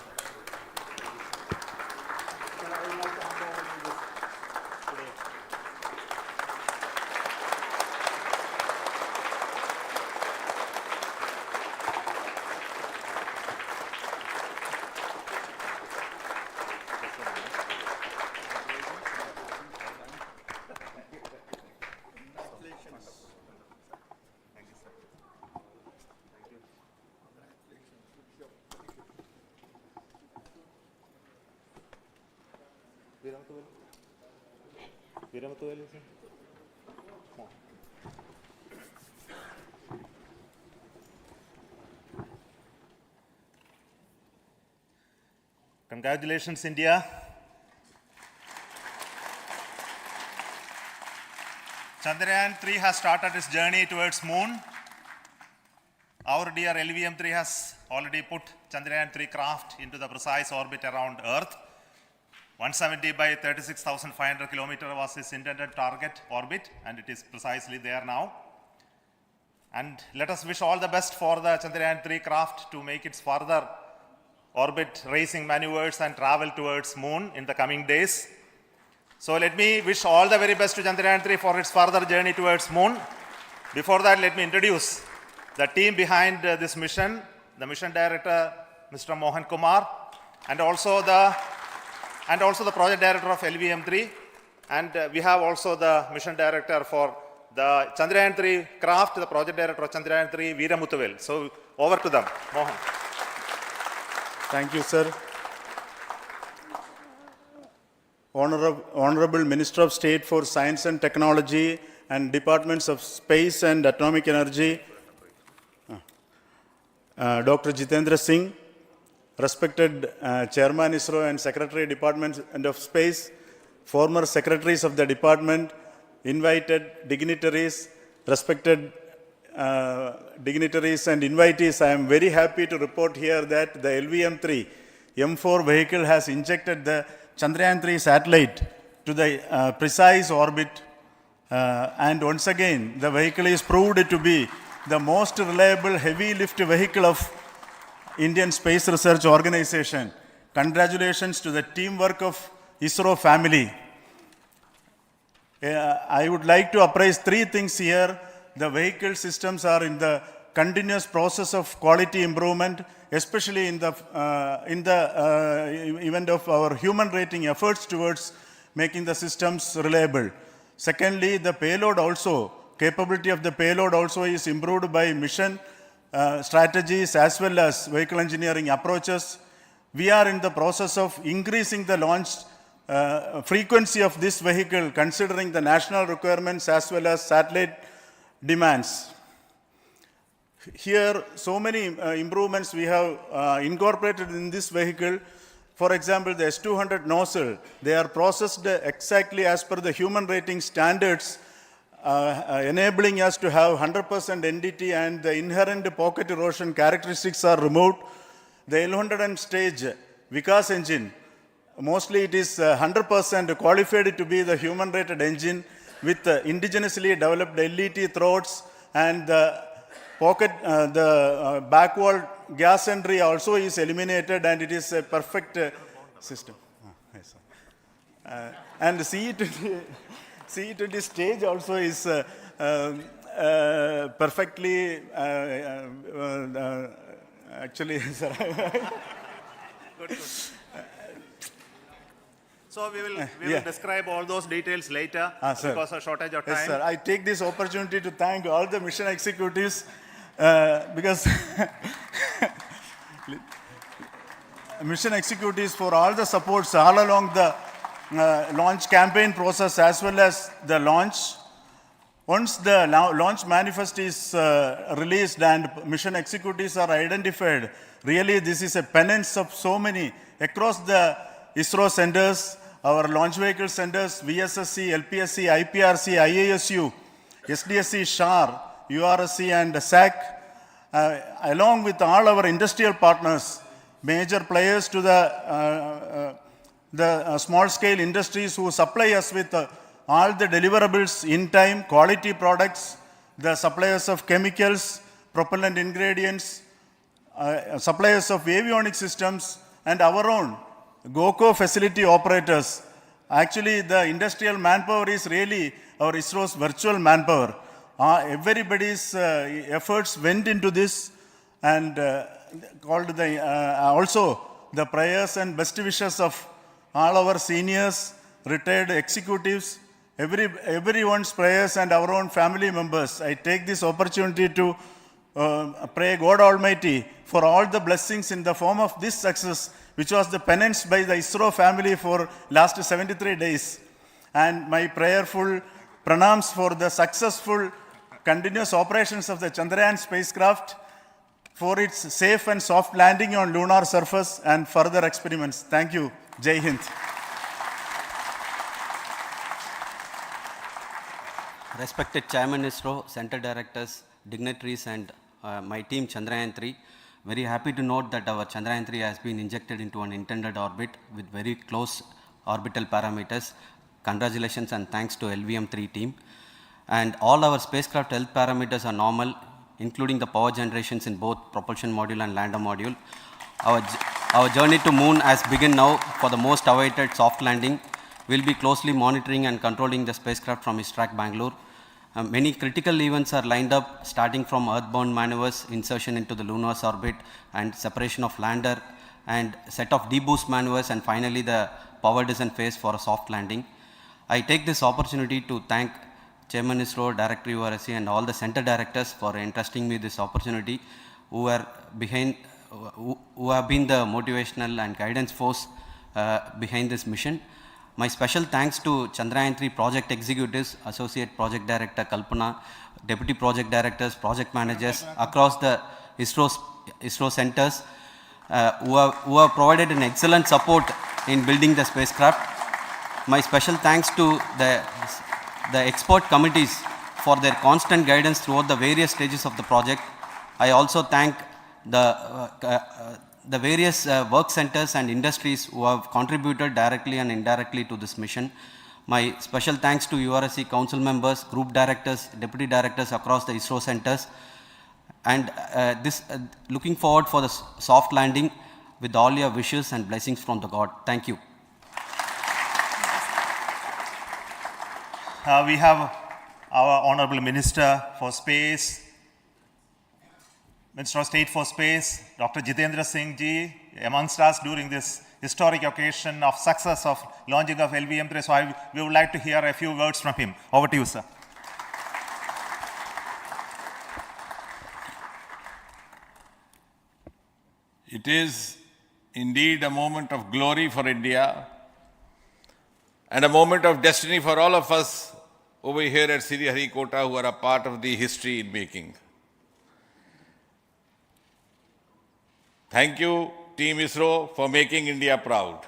[SPEAKER 18] Congratulations, India. Chandrayaan-3 has started its journey towards moon. Our dear LVM-3 has already put Chandrayaan-3 craft into the precise orbit around Earth. 170 by 36,500 kilometers was its intended target orbit, and it is precisely there now. And let us wish all the best for the Chandrayaan-3 craft to make its further orbit racing maneuvers and travel towards moon in the coming days. So let me wish all the very best to Chandrayaan-3 for its further journey towards moon. Before that, let me introduce the team behind this mission, the mission director, Mr. Mohan Kumar, and also the project director of LVM3, and we have also the mission director for the Chandrayaan-3 craft, the project director of Chandrayaan-3, Veera Muthuvel. So over to them, Mohan.
[SPEAKER 19] Thank you, sir. Honorable Minister of State for Science and Technology and Departments of Space and Atomic Energy, Dr. Jitendra Singh, respected Chairman ISRO and Secretary Department of Space, former secretaries of the department, invited dignitaries, respected dignitaries and invitees, I am very happy to report here that the LVM3-M4 vehicle has injected the Chandrayaan-3 satellite to the precise orbit, and once again the vehicle is proved to be the most reliable heavy lift vehicle of Indian Space Research Organization. Congratulations to the teamwork of ISRO family. I would like to appraise three things here. The vehicle systems are in the continuous process of quality improvement, especially in the event of our human rating efforts towards making the systems reliable. Secondly, the payload also, capability of the payload also is improved by mission strategies as well as vehicle engineering approaches. We are in the process of increasing the launch frequency of this vehicle considering the national requirements as well as satellite demands. Here, so many improvements we have incorporated in this vehicle. For example, the S200 nozzle, they are processed exactly as per the human rating standards, enabling us to have 100% NDT, and the inherent pocket erosion characteristics are removed. The L100 stage Vikas engine, mostly it is 100% qualified to be the human rated engine with indigenously developed LET throats, and the pocket, back wall gas entry also is eliminated, and it is a perfect system. Yes, and the CE20 stage also is perfectly, actually, sir.
[SPEAKER 18] Good. So we will describe all those details later because of shortage of time.
[SPEAKER 19] Yes, sir. I take this opportunity to thank all the mission executives because mission executives for all the supports all along the launch campaign process as well as the launch. Once the launch manifest is released and mission executives are identified, really this is a penance of so many across the ISRO centers, our launch vehicle centers, VSSC, LPSC, IPRC, IASU, SDSC SHAR, URSC and SAC, along with all our industrial partners, major players to the small scale industries who supply us with all the deliverables in time, quality products, the suppliers of chemicals, propellant ingredients, suppliers of avionics systems, and our own GOCO facility operators. Actually, the industrial manpower is really our ISRO's virtual manpower. Everybody's efforts went into this, and also the prayers and best wishes of all our seniors, retired executives, everyone's prayers and our own family members. I take this opportunity to pray God Almighty for all the blessings in the form of this success, which was the penance by the ISRO family for last 73 days. And my prayerful pranams for the successful continuous operations of the Chandrayaan spacecraft, for its safe and soft landing on lunar surface and further experiments. Thank you. Jai Hind.
[SPEAKER 11] Respected Chairman ISRO, Center Directors, dignitaries and my team Chandrayaan-3, very happy to note that our Chandrayaan-3 has been injected into an intended orbit with very close orbital parameters. Congratulations and thanks to LVM3 team. And all our spacecraft health parameters are normal, including the power generations in both propulsion module and lander module. Our journey to moon has begun now for the most awaited soft landing. We'll be closely monitoring and controlling the spacecraft from ISTRAC Bangalore. Many critical events are lined up, starting from earthbound maneuvers, insertion into the lunar's orbit, and separation of lander, and set of deboost maneuvers, and finally the power descent phase for a soft landing. I take this opportunity to thank Chairman ISRO, Director URSC, and all the center directors for entrusting me this opportunity, who have been the motivational and guidance force behind this mission. My special thanks to Chandrayaan-3 project executives, Associate Project Director Kalpana, Deputy Project Directors, Project Managers across the ISRO centers who have provided an excellent support in building the spacecraft. My special thanks to the expert committees for their constant guidance throughout the various stages of the project. I also thank the various work centers and industries who have contributed directly and indirectly to this mission. My special thanks to URSC council members, group directors, deputy directors across the ISRO centers, and looking forward for the soft landing with all your wishes and blessings from the God. Thank you.
[SPEAKER 18] we have our Honorable Minister for Space, Minister of State for Space, Dr. Jitendra Singh ji, amongst us during this historic occasion of success of launching of LVM3. So we would like to hear a few words from him. Over to you, sir.
[SPEAKER 20] It is indeed a moment of glory for India and a moment of destiny for all of us over here at Sriharikota who are a part of the history in making. Thank you, Team ISRO, for making India proud.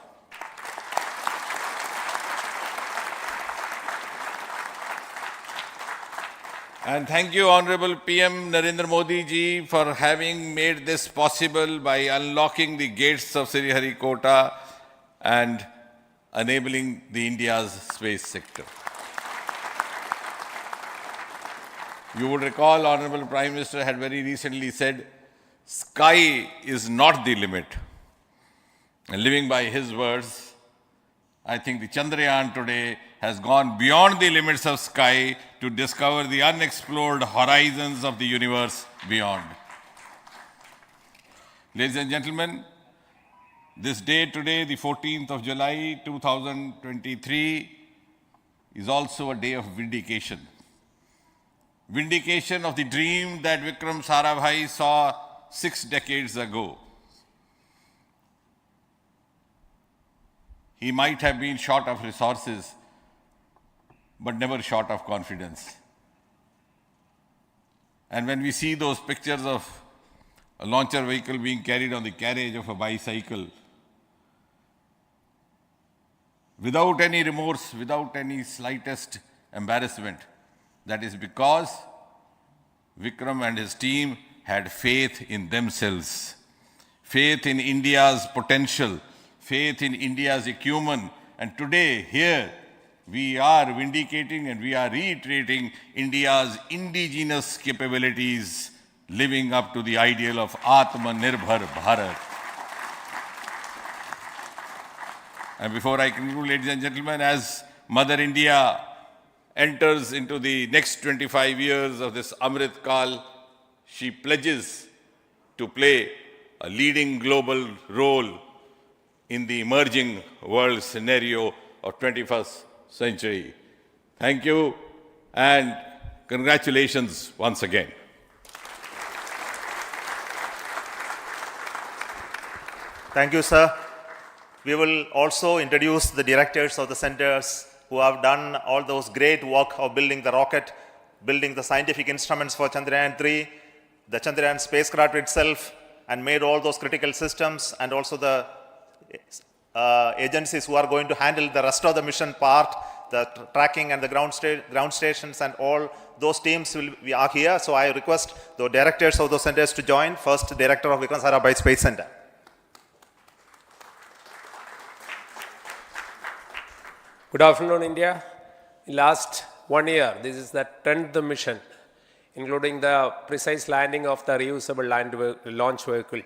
[SPEAKER 20] And thank you, Honorable PM Narendra Modi ji, for having made this possible by unlocking the gates of Sriharikota and enabling the India's space sector. You would recall, Honorable Prime Minister had very recently said, sky is not the limit. And living by his words, I think the Chandrayaan today has gone beyond the limits of sky to discover the unexplored horizons of the universe beyond. Ladies and gentlemen, this day today, the 14th of July 2023, is also a day of vindication. Vindication of the dream that Vikram Sarabhai saw 6 decades ago. He might have been short of resources, but never short of confidence. And when we see those pictures of a launcher vehicle being carried on the carriage of a bicycle, without any remorse, without any slightest embarrassment, that is because Vikram and his team had faith in themselves, faith in India's potential, faith in India's acumen. And today, here, we are vindicating and we are reiterating India's indigenous capabilities, living up to the ideal of Atmanirbhar Bharat. And before I conclude, ladies and gentlemen, as Mother India enters into the next 25 years of this Amrit Kal, she pledges to play a leading global role in the emerging world scenario of 21st century. Thank you and congratulations once again.
[SPEAKER 18] Thank you, sir. We will also introduce the directors of the centers who have done all those great work of building the rocket, building the scientific instruments for Chandrayaan-3, the Chandrayaan spacecraft itself, and made all those critical systems, and also the agencies who are going to handle the rest of the mission part, the tracking and the ground stations, and all those teams are here. So I request the directors of those centers to join. First, Director of Vikram Sarabhai Space Center.
[SPEAKER 21] Good afternoon, India. In last 1 year, this is the 10th mission, including the precise landing of the reusable launch vehicle.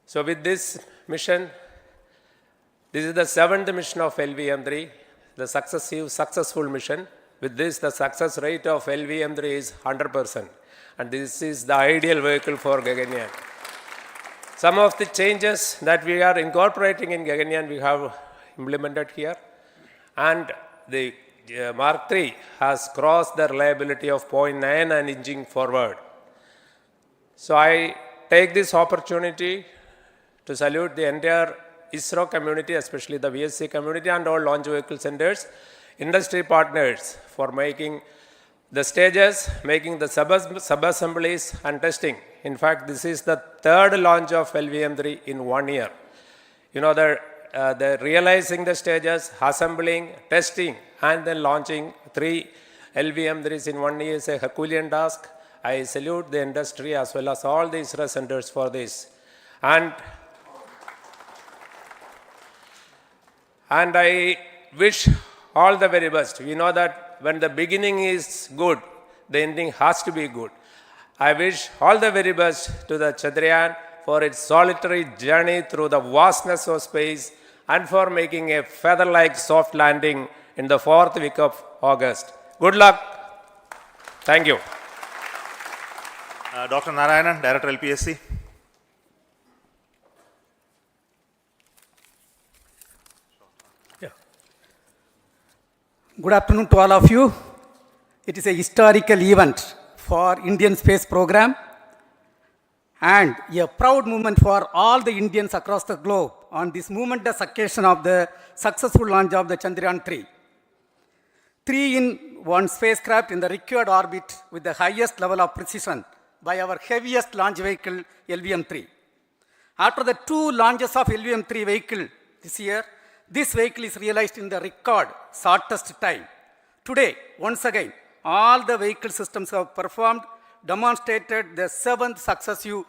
[SPEAKER 21] So with this mission, this is the 7th mission of LVM3, the successful mission. With this, the success rate of LVM3 is 100%. And this is the ideal vehicle for Gaganyaan. Some of the changes that we are incorporating in Gaganyaan, we have implemented here. And the Mark III has crossed the reliability of 0.9 and inching forward. So I take this opportunity to salute the entire ISRO community, especially the VSC community and all launch vehicle centers, industry partners for making the stages, making the sub-assemblies and testing. In fact, this is the 3rd launch of LVM3 in 1 year. You know, the realizing the stages, assembling, testing, and then launching 3 LVM3s in 1 year is a Herculean task. I salute the industry as well as all the ISRO centers for this. And I wish all the very best. We know that when the beginning is good, the ending has to be good. I wish all the very best to the Chandrayaan for its solitary journey through the vastness of space and for making a feather-like soft landing in the 4th week of August. Good luck. Thank you.
[SPEAKER 18] Dr. Narayanan, Director LPSC.
[SPEAKER 3] Good afternoon to all of you. It is a historical event for Indian space program and a proud moment for all the Indians across the globe on this momentous occasion of the successful launch of the Chandrayaan-3. 3-in-1 spacecraft in the required orbit with the highest level of precision by our heaviest launch vehicle LVM3. After the 2 launches of LVM3 vehicle this year, this vehicle is realized in the record shortest time. Today, once again, all the vehicle systems have performed, demonstrated the 7th successive